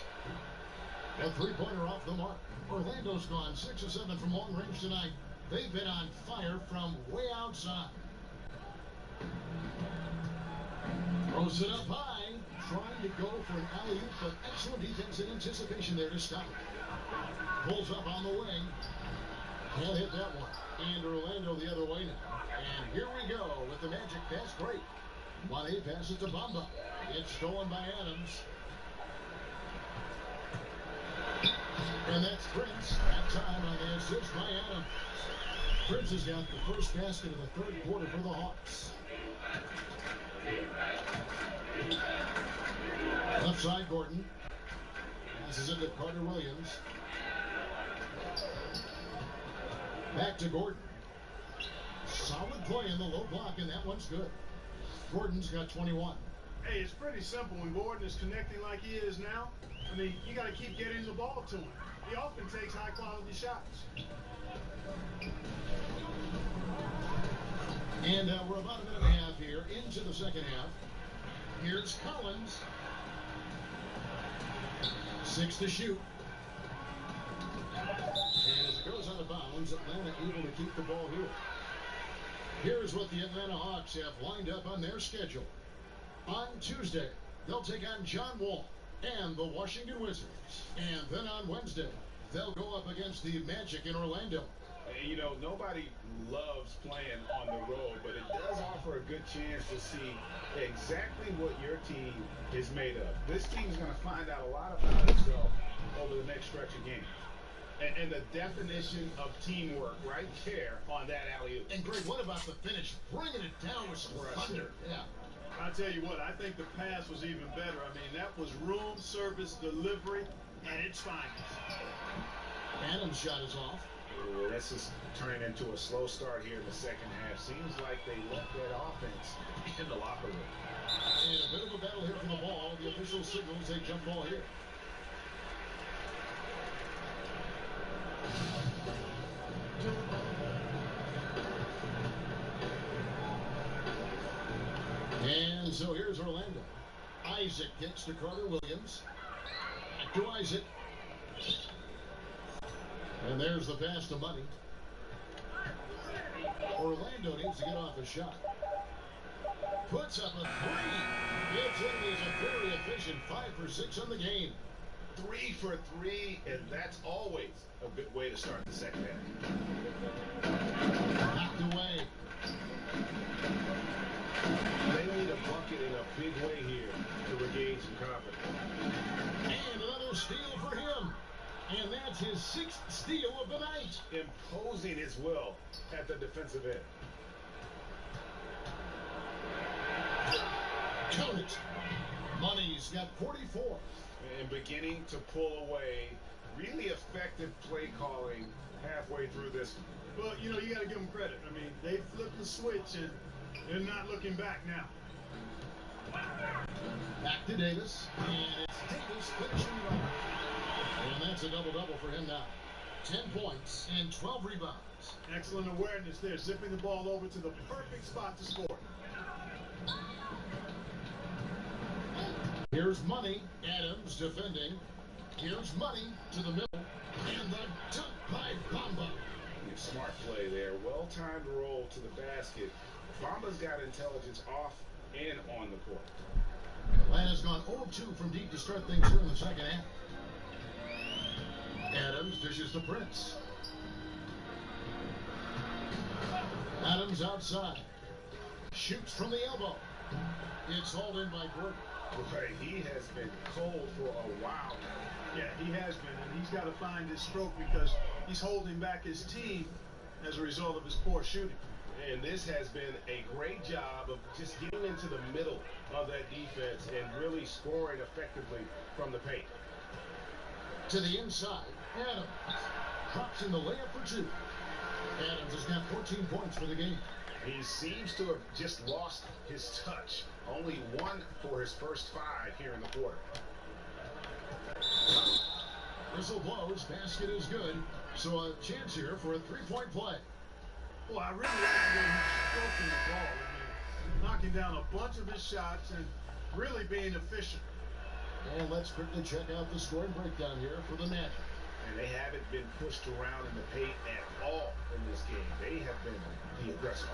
A 3-pointer off the mark. Orlando's gone 6 of 7 from long range tonight. They've been on fire from way outside. Throws it up high. Trying to go for an alley-oop, but excellent defense and anticipation there to stop it. Pulls up on the wing. Can't hit that one. And Orlando the other way now. And here we go with the Magic pass break. Money passes to Bamba. It's stolen by Adams. And that's Prince. That time on the assist by Adams. Prince has got the first basket of the third quarter for the Hawks. Left side, Gordon. Passes it to Carter Williams. Back to Gordon. Solid play in the low block, and that one's good. Gordon's got 21. Hey, it's pretty simple when Gordon is connecting like he is now. I mean, you got to keep getting the ball to him. He often takes high-quality shots. And we're about a minute and a half here into the second half. Here's Collins. 6 to shoot. And as it goes out of bounds, Atlanta able to keep the ball here. Here's what the Atlanta Hawks have lined up on their schedule. On Tuesday, they'll take on John Wall and the Washington Wizards. And then on Wednesday, they'll go up against the Magic in Orlando. You know, nobody loves playing on the road, but it does offer a good chance to see exactly what your team is made of. This team's going to find out a lot about itself over the next stretch of games. And the definition of teamwork right there on that alley-oop. And Greg, what about the finish? Bringing it down with some thunder. Yeah. I tell you what, I think the pass was even better. I mean, that was room service delivery at its finest. Adams' shot is off. Well, this is turning into a slow start here in the second half. Seems like they left that offense in the locker room. And a bit of a battle here for the ball. The official signals a jump ball here. And so here's Orlando. Isaac kicks to Carter Williams. Back to Isaac. And there's the pass to Money. Orlando needs to get off a shot. Puts up a three. It's a very efficient 5 for 6 on the game. 3 for 3, and that's always a good way to start the second half. Knocked away. They need a bucket in a big way here to regain some confidence. And another steal for him. And that's his 6th steal of the night. Imposing his will at the defensive end. Count it. Money's got 44. And beginning to pull away. Really effective play calling halfway through this. Well, you know, you got to give them credit. I mean, they flipped the switch, and they're not looking back now. Back to Davis. And it's Davis finishing right. And that's a double-double for him now. 10 points and 12 rebounds. Excellent awareness there, zipping the ball over to the perfect spot to score. Here's Money. Adams defending. Here's Money to the middle. And the dunk by Bamba. Smart play there. Well-timed roll to the basket. Bamba's got intelligence off and on the court. Atlanta's gone 0-2 from deep to start things here in the second half. Adams dishes to Prince. Adams outside. Shoots from the elbow. It's hauled in by Gordon. Right, he has been cold for a while now. Yeah, he has been, and he's got to find his stroke because he's holding back his team as a result of his poor shooting. And this has been a great job of just getting into the middle of that defense and really scoring effectively from the paint. To the inside, Adams drops in the layup for 2. Adams has got 14 points for the game. He seems to have just lost his touch. Only 1 for his first 5 here in the quarter. Whistle blows, basket is good. So a chance here for a 3-point play. Well, I really like the way he's stroking the ball. I mean, knocking down a bunch of his shots and really being efficient. And let's quickly check out the scoring breakdown here for the Magic. And they haven't been pushed around in the paint at all in this game. They have been the aggressors.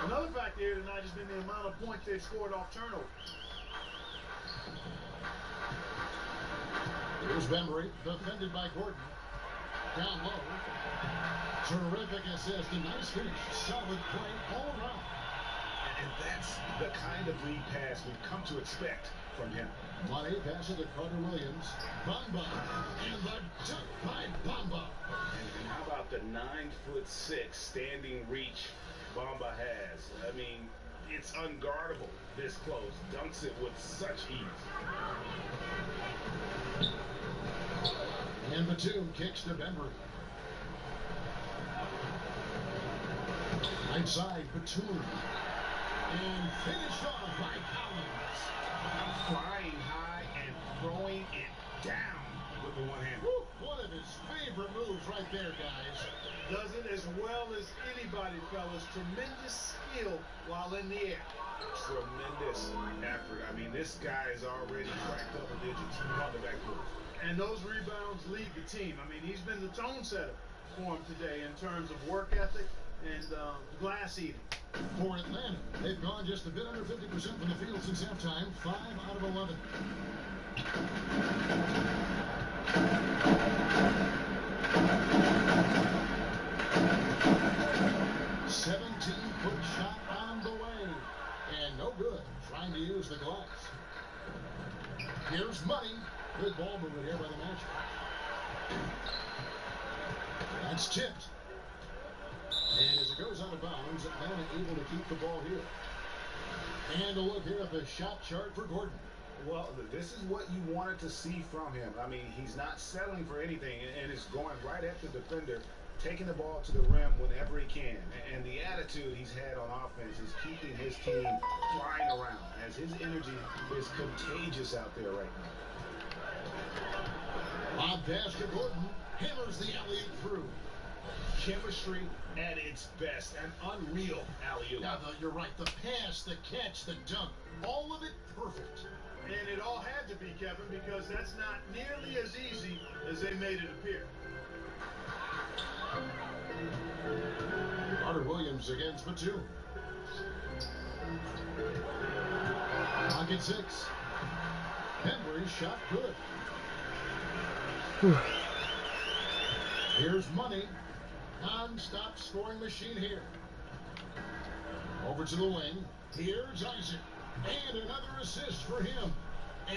Another factor here tonight has been the amount of points they've scored off turnover. Here's Bembry, defended by Gordon. Down low. Terrific assist, a nice finish. Solid play all around. And that's the kind of lead pass we've come to expect from him. Money passes to Carter Williams. Bamba. And the dunk by Bamba. And how about the 9'6" standing reach Bamba has? I mean, it's unguardable this close. Dunks it with such ease. And Batum kicks to Bembry. Right side, Batum. And finished off by Collins. Flying high and throwing it down with the one hand. One of his favorite moves right there, guys. Does it as well as anybody, fellas. Tremendous skill while in the air. Tremendous effort. I mean, this guy is already cracked double digits on the backboard. And those rebounds lead the team. I mean, he's been the tone setter for him today in terms of work ethic and glass eating. For Atlanta, they've gone just a bit under 50% from the field since halftime. 5 out of 11. 17-foot shot on the way. And no good. Trying to use the glass. Here's Money. Good ball movement here by the Magic. That's tipped. And as it goes out of bounds, Atlanta able to keep the ball here. And a look here at the shot chart for Gordon. Well, this is what you wanted to see from him. I mean, he's not settling for anything and is going right at the defender, taking the ball to the rim whenever he can. And the attitude he's had on offense is keeping his team flying around as his energy is contagious out there right now. Lob pass to Gordon. Hammers the alley-oop through. Chemistry at its best. An unreal alley-oop. Now, you're right. The pass, the catch, the dunk. All of it perfect. And it all had to be, Kevin, because that's not nearly as easy as they made it appear. Carter Williams against Batum. Pocket 6. Henry shot good. Here's Money. Non-stop scoring machine here. Over to the wing. Here's Isaac. And another assist for him.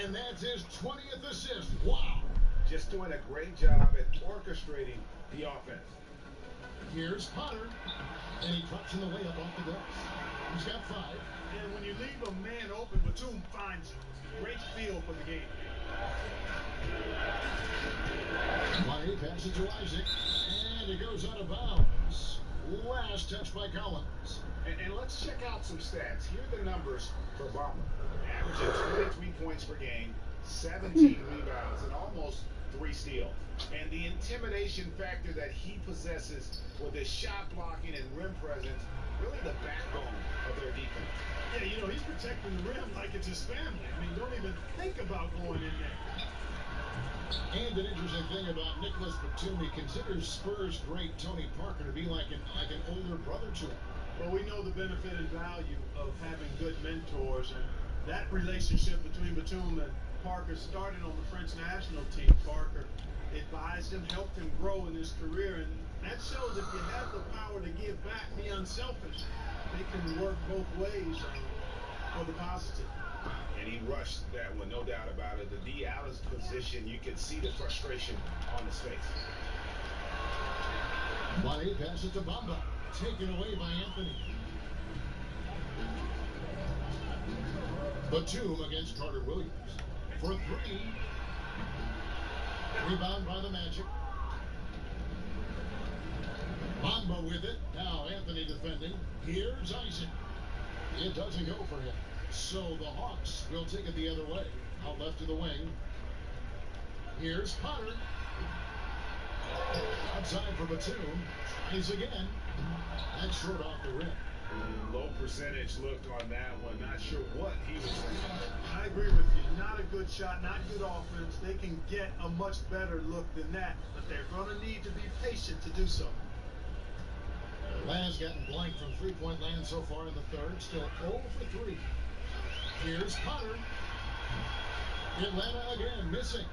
And that's his 20th assist. Wow. Just doing a great job at orchestrating the offense. Here's Potter. And he drops in the layup off the glass. He's got 5. And when you leave a man open, Batum finds him. Great feel for the game. Money passes to Isaac. And it goes out of bounds. Last touch by Collins. And let's check out some stats. Here are the numbers for Bamba. Averaging 23 points per game, 17 rebounds, and almost 3 steals. And the intimidation factor that he possesses with his shot blocking and rim presence, really the backbone of their defense. Yeah, you know, he's protecting the rim like it's his family. I mean, don't even think about going in there. And an interesting thing about Nicholas Batum, he considers Spurs great Tony Parker to be like an older brother to him. Well, we know the benefit and value of having good mentors, and that relationship between Batum and Parker started on the French national team. Parker advised him, helped him grow in his career, and that shows if you have the power to give back, be unselfish. They can work both ways for the positive. And he rushed that one, no doubt about it. The D out of his position, you can see the frustration on his face. Money passes to Bamba. Taken away by Anthony. Batum against Carter Williams. For 3. Rebound by the Magic. Bamba with it. Now Anthony defending. Here's Isaac. It doesn't go for him. So the Hawks will take it the other way. Out left to the wing. Here's Potter. Outside for Batum. Tries again. That's short off the rim. Low percentage look on that one. Not sure what he was thinking. I agree with you. Not a good shot, not good offense. They can get a much better look than that, but they're going to need to be patient to do so. Atlanta's gotten blanked from three-point land so far in the third. Still 0 for 3. Here's Potter. Atlanta again missing.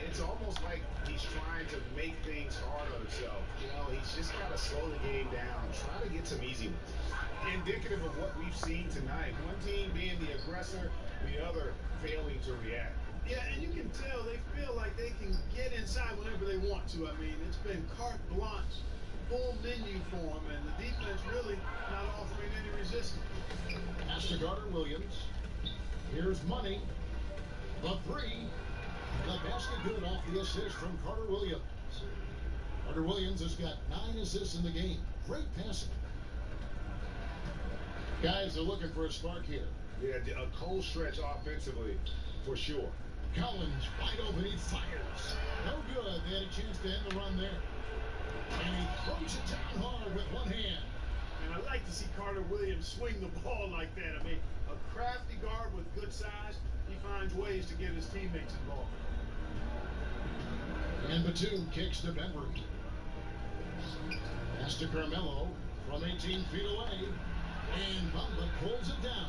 It's almost like he's trying to make things hard on himself. You know, he's just got to slow the game down, try to get some easy ones. Indicative of what we've seen tonight. One team being the aggressor, the other failing to react. Yeah, and you can tell they feel like they can get inside whenever they want to. I mean, it's been carte blanche, full menu for them, and the defense really not offering any resistance. Pass to Carter Williams. Here's Money. The 3. The basket good off the assist from Carter Williams. Carter Williams has got 9 assists in the game. Great passing. Guys are looking for a spark here. Yeah, a cold stretch offensively, for sure. Collins wide open, he fires. No good. They had a chance to end the run there. And he throws it down hard with one hand. And I like to see Carter Williams swing the ball like that. I mean, a crafty guard with good size, he finds ways to get his teammates involved. And Batum kicks to Benbury. Pass to Carmelo from 18 feet away. And Bamba pulls it down.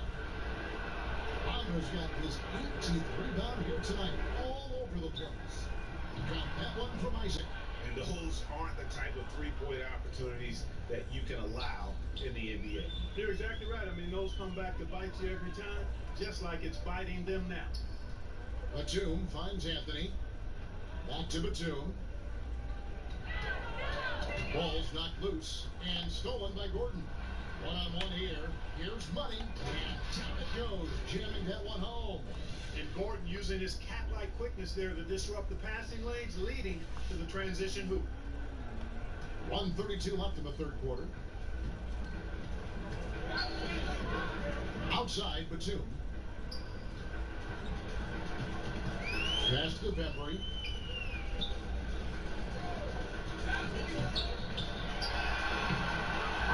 Bamba's got his 18th rebound here tonight, all over the place. Got that one from Isaac. And those aren't the type of three-point opportunities that you can allow in the NBA. You're exactly right. I mean, those come back to bite you every time, just like it's biting them now. Batum finds Anthony. Back to Batum. Ball's knocked loose and stolen by Gordon. One-on-one here. Here's Money. And down it goes, jamming that one home. And Gordon using his cat-like quickness there to disrupt the passing lanes, leading to the transition hoop. 1:32 left in the third quarter. Outside, Batum. Pass to Benbury.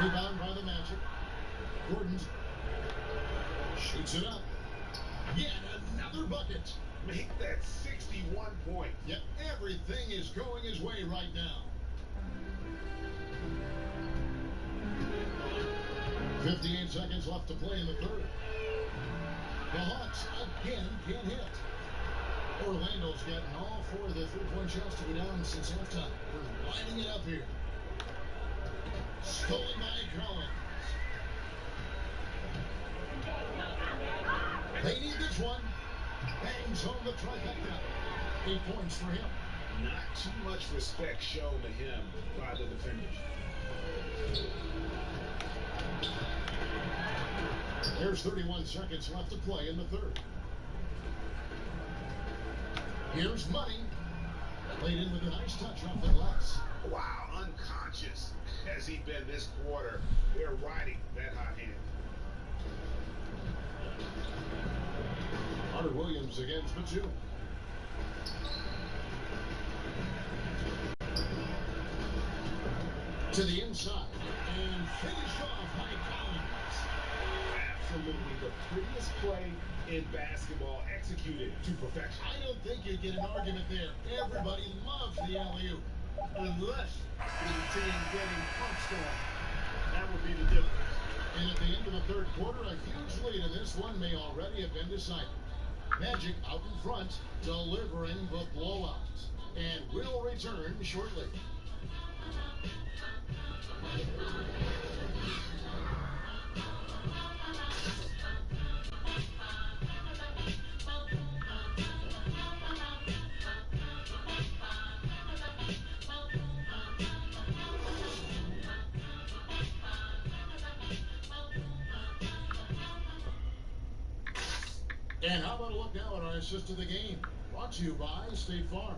Rebound by the Magic. Gordon shoots it up. Yet another bucket. Make that 61 point. Yet everything is going his way right now. 58 seconds left to play in the third. The Hawks again can't hit. Orlando's gotten all four of the three-point shots to go down since halftime. We're lining it up here. Stolen by Collins. They need this one. Bangs home the trifecta. 8 points for him. Not too much respect shown to him by the defenders. There's 31 seconds left to play in the third. Here's Money. Played in with a nice touch off the glass. Wow, unconscious has he been this quarter. They're riding that hot hand. Carter Williams against Batum. To the inside. And finish off by Collins. Absolutely the prettiest play in basketball, executed to perfection. I don't think you get an argument there. Everybody loves the alley-oop. Unless you're the team getting punched on. That would be the difference. And at the end of the third quarter, a huge lead in this one may already have been decided. Magic out in front, delivering the blowout. And we'll return shortly. And how about a look now at our assist of the game? Brought to you by State Farm.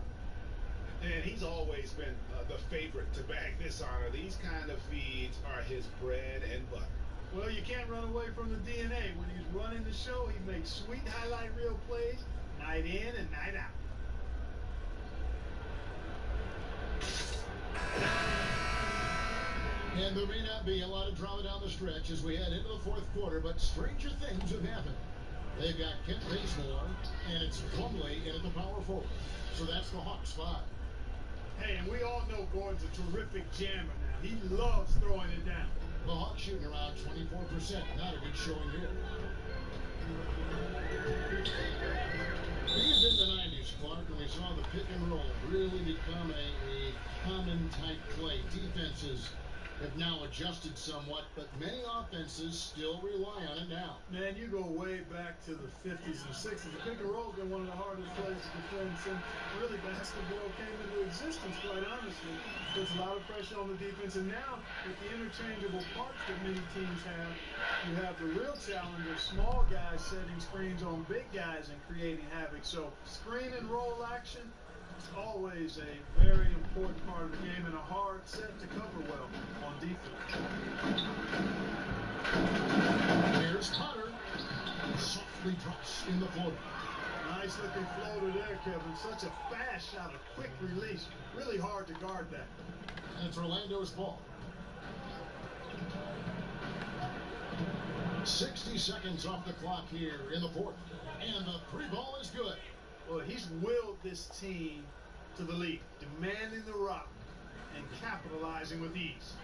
And he's always been the favorite to bag this honor. These kind of feeds are his bread and butter. Well, you can't run away from the DNA. When he's running the show, he makes sweet highlight reel plays, night in and night out. And there may not be a lot of drama down the stretch as we head into the fourth quarter, but stranger things have happened. They've got Kent Bazemore, and it's Plumlee in at the power forward. So that's the Hawks 5. Hey, and we all know Gordon's a terrific jammer now. He loves throwing it down. The Hawks shooting around 24%. Not a good showing here. These in the 90s, Clark, and we saw the pick and roll really become a common type play. Defenses have now adjusted somewhat, but many offenses still rely on it now. Man, you go way back to the 50s and 60s. The pick and roll has been one of the hardest plays to defend since really basketball came into existence, quite honestly. Puts a lot of pressure on the defense, and now with the interchangeable parts that many teams have, you have the real challenge of small guys setting screens on big guys and creating havoc. So screen and roll action, it's always a very important part of the game and a hard set to cover well on defense. Here's Potter. Softly drops in the floater. Nice looking floater there, Kevin. Such a fast shot, a quick release. Really hard to guard that. And it's Orlando's ball. 60 seconds off the clock here in the fourth. And the three ball is good. Well, he's willed this team to the lead, demanding the rock and capitalizing with ease.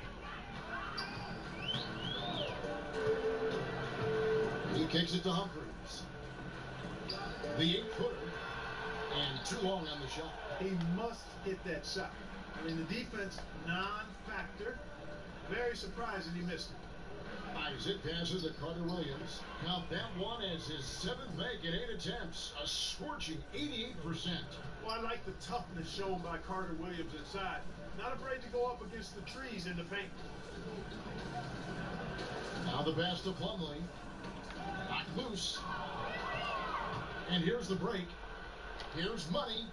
He kicks it to Humphries. The 8-footer. And too long on the shot. He must hit that shot. I mean, the defense, non-factor. Very surprising he missed it. Isaac passes to Carter Williams. Count that one as his 7th make in 8 attempts. A scorching 88%. Well, I like the toughness shown by Carter Williams inside. Not afraid to go up against the trees in the paint. Now the pass to Plumlee. Knocked loose. And here's the break. Here's Money.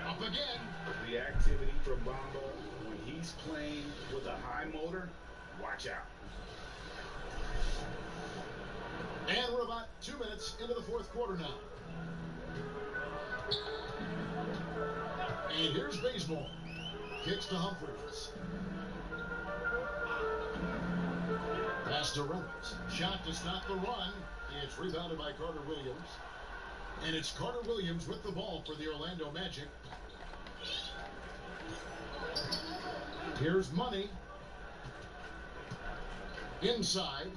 Up again. The activity from Bamba when he's playing with a high motor, watch out. And we're about 2 minutes into the fourth quarter now. And here's Bazemore. Kicks to Humphries. Pass to Reynolds. Shot to stop the run. It's rebounded by Carter Williams. And it's Carter Williams with the ball for the Orlando Magic. Here's Money. Inside.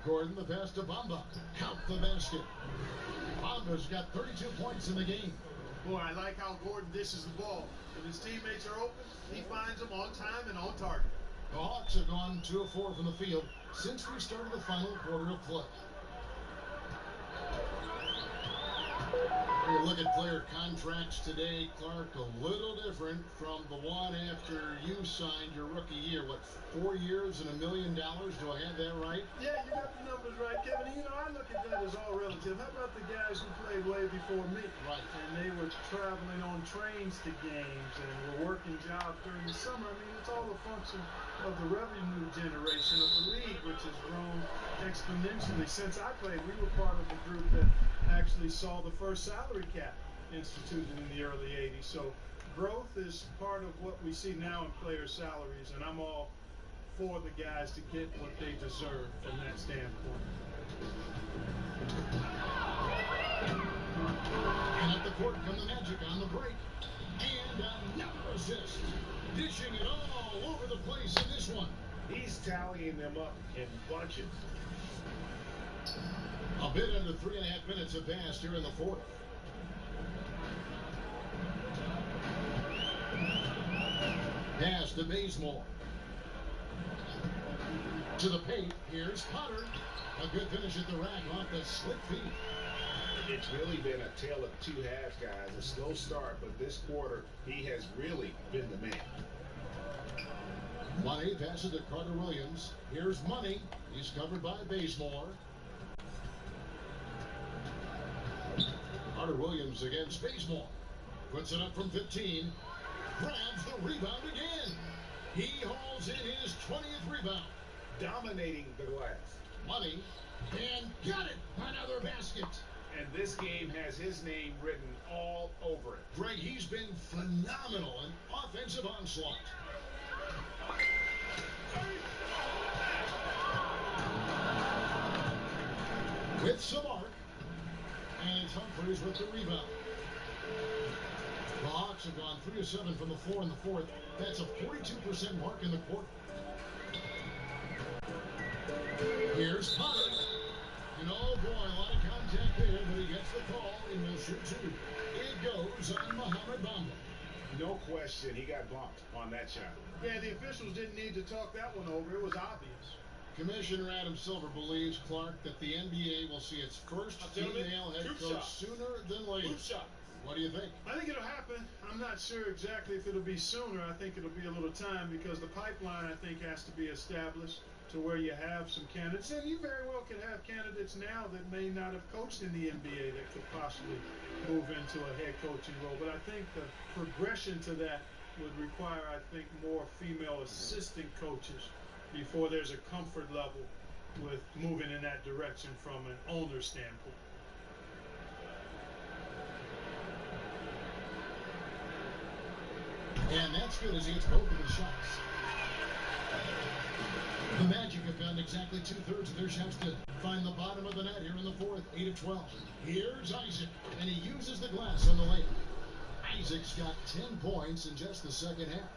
Gordon, the pass to Bamba. Count the basket. Bamba's got 32 points in the game. Boy, I like how Gordon dishes the ball. When his teammates are open, he finds them on time and on target. The Hawks have gone 2 of 4 from the field since we started the final quarter of play. When you look at player contracts today, Clark, a little different from the one after you signed your rookie year. What, 4 years and $1 million? Do I have that right? Yeah, you got the numbers right, Kevin. You know, I look at that as all relative. How about the guys who played way before me? Right. And they were traveling on trains to games and were working jobs during the summer. I mean, it's all a function of the revenue generation of the league, which has grown exponentially. Since I played, we were part of the group that actually saw the first salary cap instituted in the early 80s. So growth is part of what we see now in player salaries, and I'm all for the guys to get what they deserve from that standpoint. And at the court come the Magic on the break. And another assist. Dishing it all over the place in this one. He's tallying them up in bunches. A bit under 3.5 minutes have passed here in the fourth. Pass to Bazemore. To the paint. Here's Potter. A good finish at the rack off the slick feet. It's really been a tale of two halves, guys. A slow start, but this quarter, he has really been the man. Money passes to Carter Williams. Here's Money. He's covered by Bazemore. Carter Williams against Bazemore. Puts it up from 15. Grabs the rebound again. He hauls in his 20th rebound. Dominating the glass. Money. And got it. Another basket. And this game has his name written all over it. Greg, he's been phenomenal in offensive onslaught. With some arc. And it's Humphries with the rebound. The Hawks have gone 3 of 7 from the floor in the fourth. That's a 42% mark in the quarter. Here's Potter. And oh boy, a lot of contact there, but he gets the call and will shoot 2. It goes on Mohamed Bamba. No question, he got bumped on that shot. Yeah, the officials didn't need to talk that one over. It was obvious. Commissioner Adam Silver believes, Clark, that the NBA will see its first female head coach sooner than later. What do you think? I think it'll happen. I'm not sure exactly if it'll be sooner. I think it'll be a little time because the pipeline, I think, has to be established to where you have some candidates. And you very well could have candidates now that may not have coached in the NBA that could possibly move into a head coaching role. But I think the progression to that would require, I think, more female assistant coaches before there's a comfort level with moving in that direction from an owner standpoint. And that's good as he hits both of his shots. The Magic have done exactly 2/3 of their shots to find the bottom of the net here in the fourth, 8 of 12. Here's Isaac, and he uses the glass on the layup. Isaac's got 10 points in just the second half.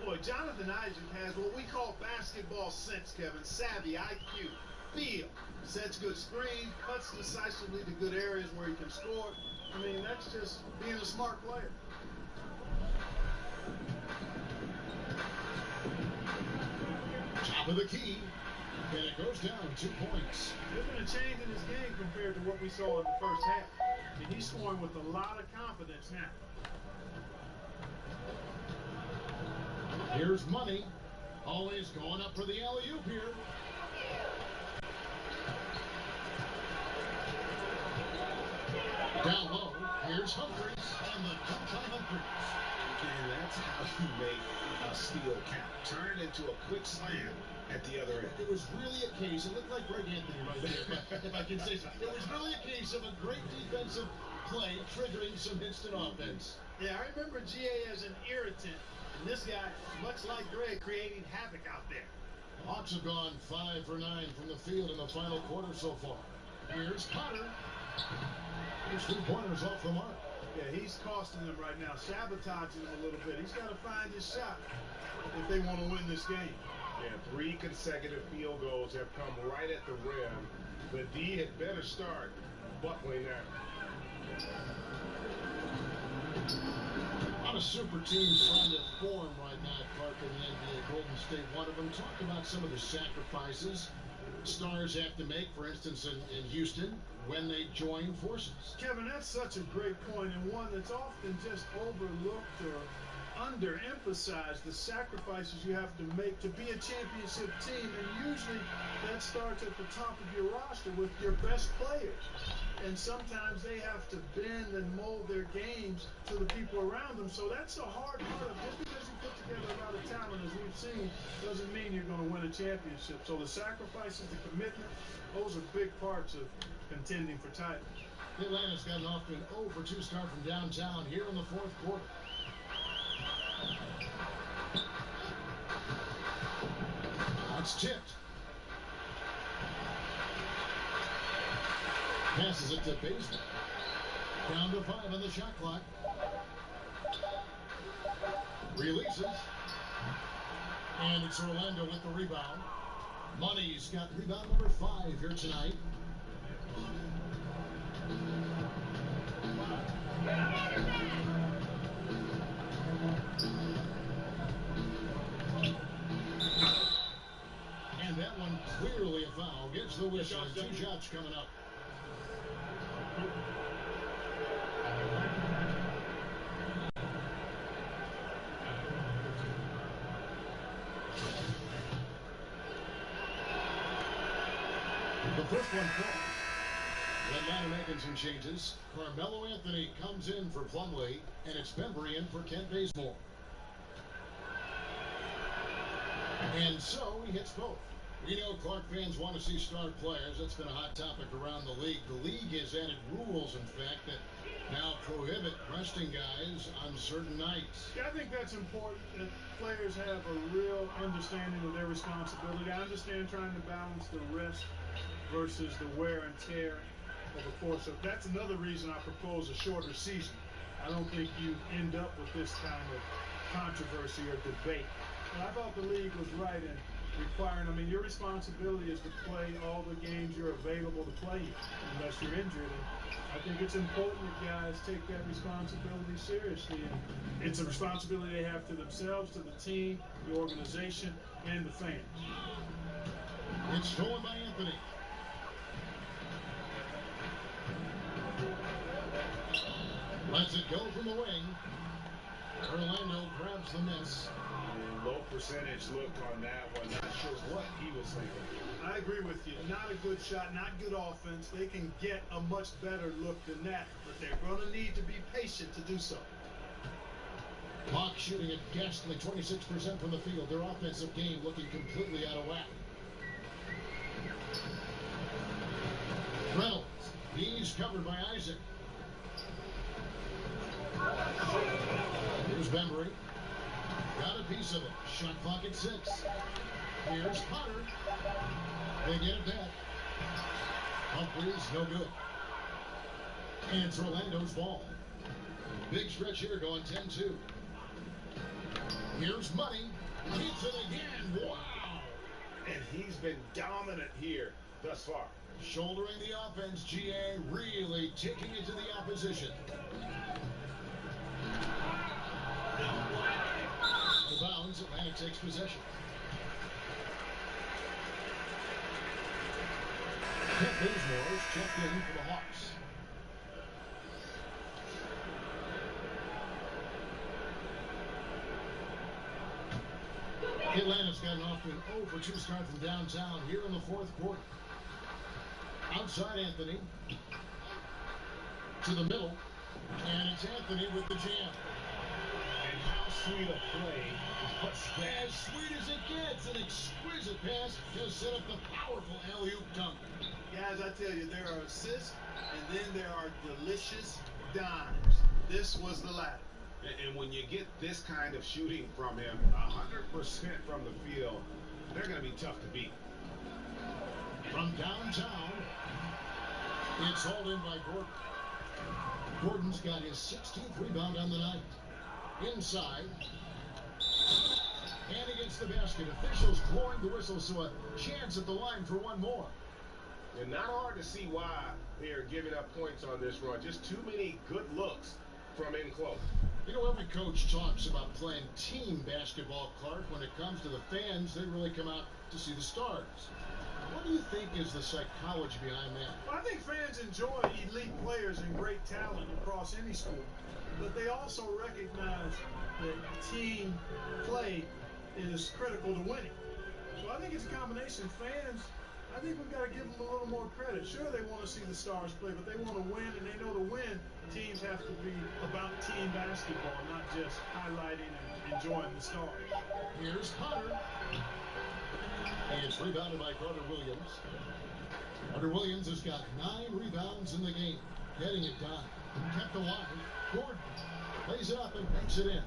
Boy, Jonathan Isaac has what we call basketball sense, Kevin. Savvy, IQ, feel. Sets good screens, cuts decisively to good areas where he can score. I mean, that's just being a smart player. Top of the key, and it goes down 2 points. There's been a change in his game compared to what we saw in the first half. And he's scoring with a lot of confidence now. Here's Money, always going up for the alley-oop here. Down low, here's Humphries, and the dunk by Humphries. And that's how you make a steal count. Turn it into a quick slam at the other end. It was really a case, it looked like Greg Anthony right there, if I can say so. It was really a case of a great defensive play triggering some instant offense. Yeah, I remember GA as an irritant. And this guy, much like Greg, creating havoc out there. The Hawks have gone 5 for 9 from the field in the final quarter so far. Here's Potter. Here's 3 pointers off the mark. Yeah, he's costing them right now, sabotaging them a little bit. He's got to find his shot if they want to win this game. Yeah, 3 consecutive field goals have come right at the rim. The D had better start buckling now. A lot of super teams trying to form right now, Clark, in the NBA. Golden State, one of them. Talk about some of the sacrifices stars have to make, for instance, in Houston, when they join forces. Kevin, that's such a great point, and one that's often just overlooked or underemphasized, the sacrifices you have to make to be a championship team, and usually that starts at the top of your roster with your best players. And sometimes they have to bend and mold their games to the people around them. So that's the hard part of just because you put together a lot of talent, as we've seen, doesn't mean you're going to win a championship. So the sacrifices, the commitment, those are big parts of contending for titles. Atlanta's gotten off to an 0 for 2 start from downtown here in the fourth quarter. It's tipped. Passes it to Basin. Down to 5 on the shot clock. Releases. And it's Orlando with the rebound. Money's got rebound number 5 here tonight. And that one clearly a foul. Gets the whistle. 2 shots coming up. The first one caught. Atlanta making some changes. Carmelo Anthony comes in for Plumlee, and it's Bembry in for Kent Bazemore. And so he hits both. We know Clark fans want to see star players. That's been a hot topic around the league. The league has added rules, in fact, that now prohibit resting guys on certain nights. Yeah, I think that's important, that players have a real understanding of their responsibility. I understand trying to balance the rest versus the wear and tear of a course. So that's another reason I propose a shorter season. I don't think you end up with this kind of controversy or debate. And I thought the league was right in requiring, I mean, your responsibility is to play all the games you're available to play unless you're injured. And I think it's important that guys take that responsibility seriously. And it's a responsibility they have to themselves, to the team, the organization, and the fans. It's stolen by Anthony. Lets it go from the wing. Orlando grabs the miss. Low percentage look on that one. Not sure what he was thinking. I agree with you. Not a good shot, not good offense. They can get a much better look than that, but they're going to need to be patient to do so. Hawks shooting a ghastly 26% from the field. Their offensive game looking completely out of whack. Reynolds. He's covered by Isaac. Here's Bembry. Got a piece of it. Shot clock at 6. Here's Potter. They get it back. Humphreys, no good. And it's Orlando's ball. Big stretch here going 10-2. Here's Money. Hits it again. Wow. And he's been dominant here thus far. Shouldering the offense, GA really taking it to the opposition. The bounds, Atlanta takes possession. Kent Bazemore's checked in for the Hawks. Atlanta's gotten off to an 0-for-2 start from downtown here in the fourth quarter. Outside Anthony. To the middle. And it's Anthony with the jam. And how sweet a play is what's that? As sweet as it gets. An exquisite pass to set up the powerful alley-oop dunk. Guys, I tell you, there are assists, and then there are delicious dimes. This was the latter. And when you get this kind of shooting from him, 100% from the field, they're going to be tough to beat. From downtown, it's hauled in by Gordon. Gordon's got his 16th rebound on the night. Inside. And against the basket. Officials blowing the whistle, so a chance at the line for one more. And not hard to see why they are giving up points on this run. Just too many good looks from in close. You know, every coach talks about playing team basketball, Clark. When it comes to the fans, they really come out to see the stars. What do you think is the psychology behind that? Well, I think fans enjoy elite players and great talent across any school, but they also recognize that team play is critical to winning. So I think it's a combination. Fans, I think we've got to give them a little more credit. Sure, they want to see the stars play, but they want to win, and they know to win, teams have to be about team basketball, not just highlighting and enjoying the stars. Here's Hunter. It's rebounded by Carter Williams. Carter Williams has got 9 rebounds in the game. Getting it done. Kept alive. Gordon lays it up and banks it in.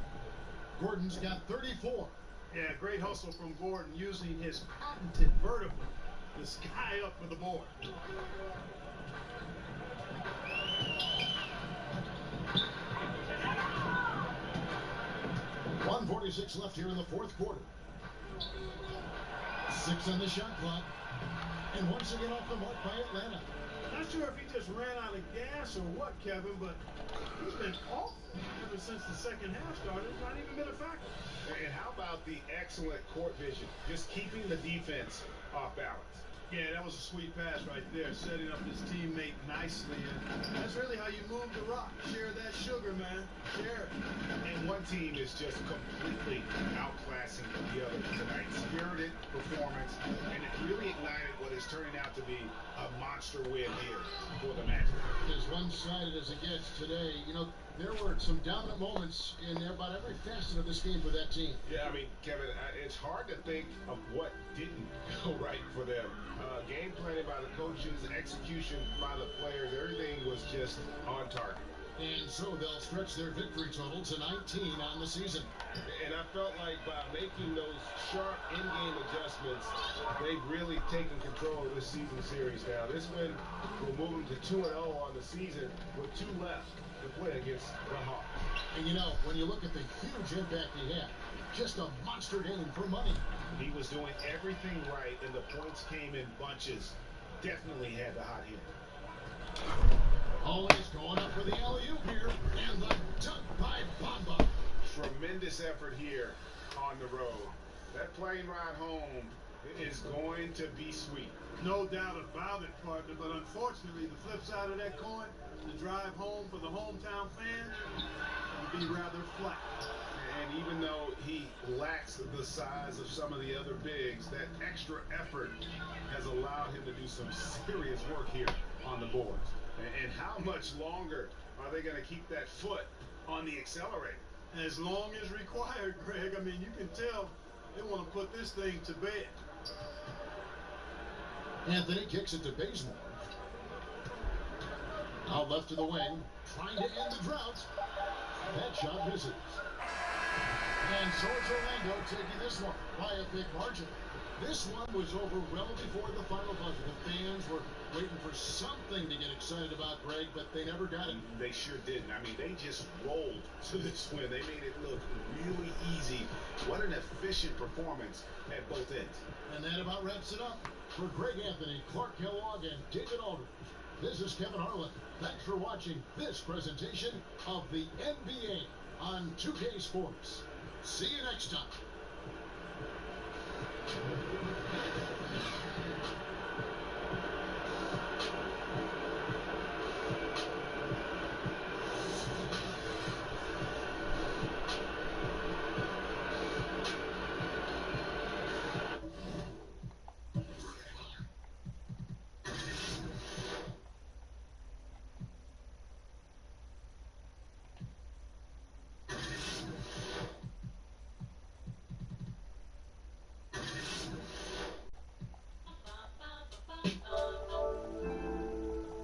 Gordon's got 34. Yeah, great hustle from Gordon using his patented vertical to sky up for the board. .146 left here in the fourth quarter. 6 on the shot clock. And once again off the mark by Atlanta. Not sure if he just ran out of gas or what, Kevin, but he's been awful ever since the second half started. It's not even been a factor. And how about the excellent court vision? Just keeping the defense off balance. Yeah, that was a sweet pass right there, setting up his teammate nicely. And that's really how you move the rock. Share that sugar, man. Share it. And one team is just completely outclassing the other tonight. Spirited performance, and it really ignited what is turning out to be a monster win here for the Magic. As one-sided as it gets today, you know, there were some dominant moments in about every facet of this game for that team. Yeah, I mean, Kevin, it's hard to think of what didn't go right for them. Game planning by the coaches, execution by the players, everything was just on target. And so they'll stretch their victory total to 19 on the season. And I felt like by making those sharp in-game adjustments, they've really taken control of this season series now. This win will move them to 2-0 on the season with 2 left to play against the Hawks. And you know, when you look at the huge impact he had, just a monster game for money. He was doing everything right, and the points came in bunches. Definitely had the hot hand. Always going up for the alley-oop here, and the dunk by Bamba. Tremendous effort here on the road. That plane ride home is going to be sweet. No doubt about it, partner, but unfortunately, the flip side of that coin, the drive home for the hometown fan, would be rather flat. And even though he lacks the size of some of the other bigs, that extra effort has allowed him to do some serious work here on the boards. And how much longer are they going to keep that foot on the accelerator? As long as required, Greg. I mean, you can tell they want to put this thing to bed. Anthony kicks it to Bazemore. Out left to the wing, trying to end the drought. That shot misses. And so it's Orlando taking this one by a big margin. This one was over well before the final buzzer. The fans were waiting for something to get excited about, Greg, but they never got it. They sure didn't. I mean, they just rolled to this win. They made it look really easy. What an efficient performance at both ends. And that about wraps it up. For Greg Anthony, Clark Kellogg, and David Aldridge, this is Kevin Harlan. Thanks for watching this presentation of the NBA on 2K Sports. See you next time.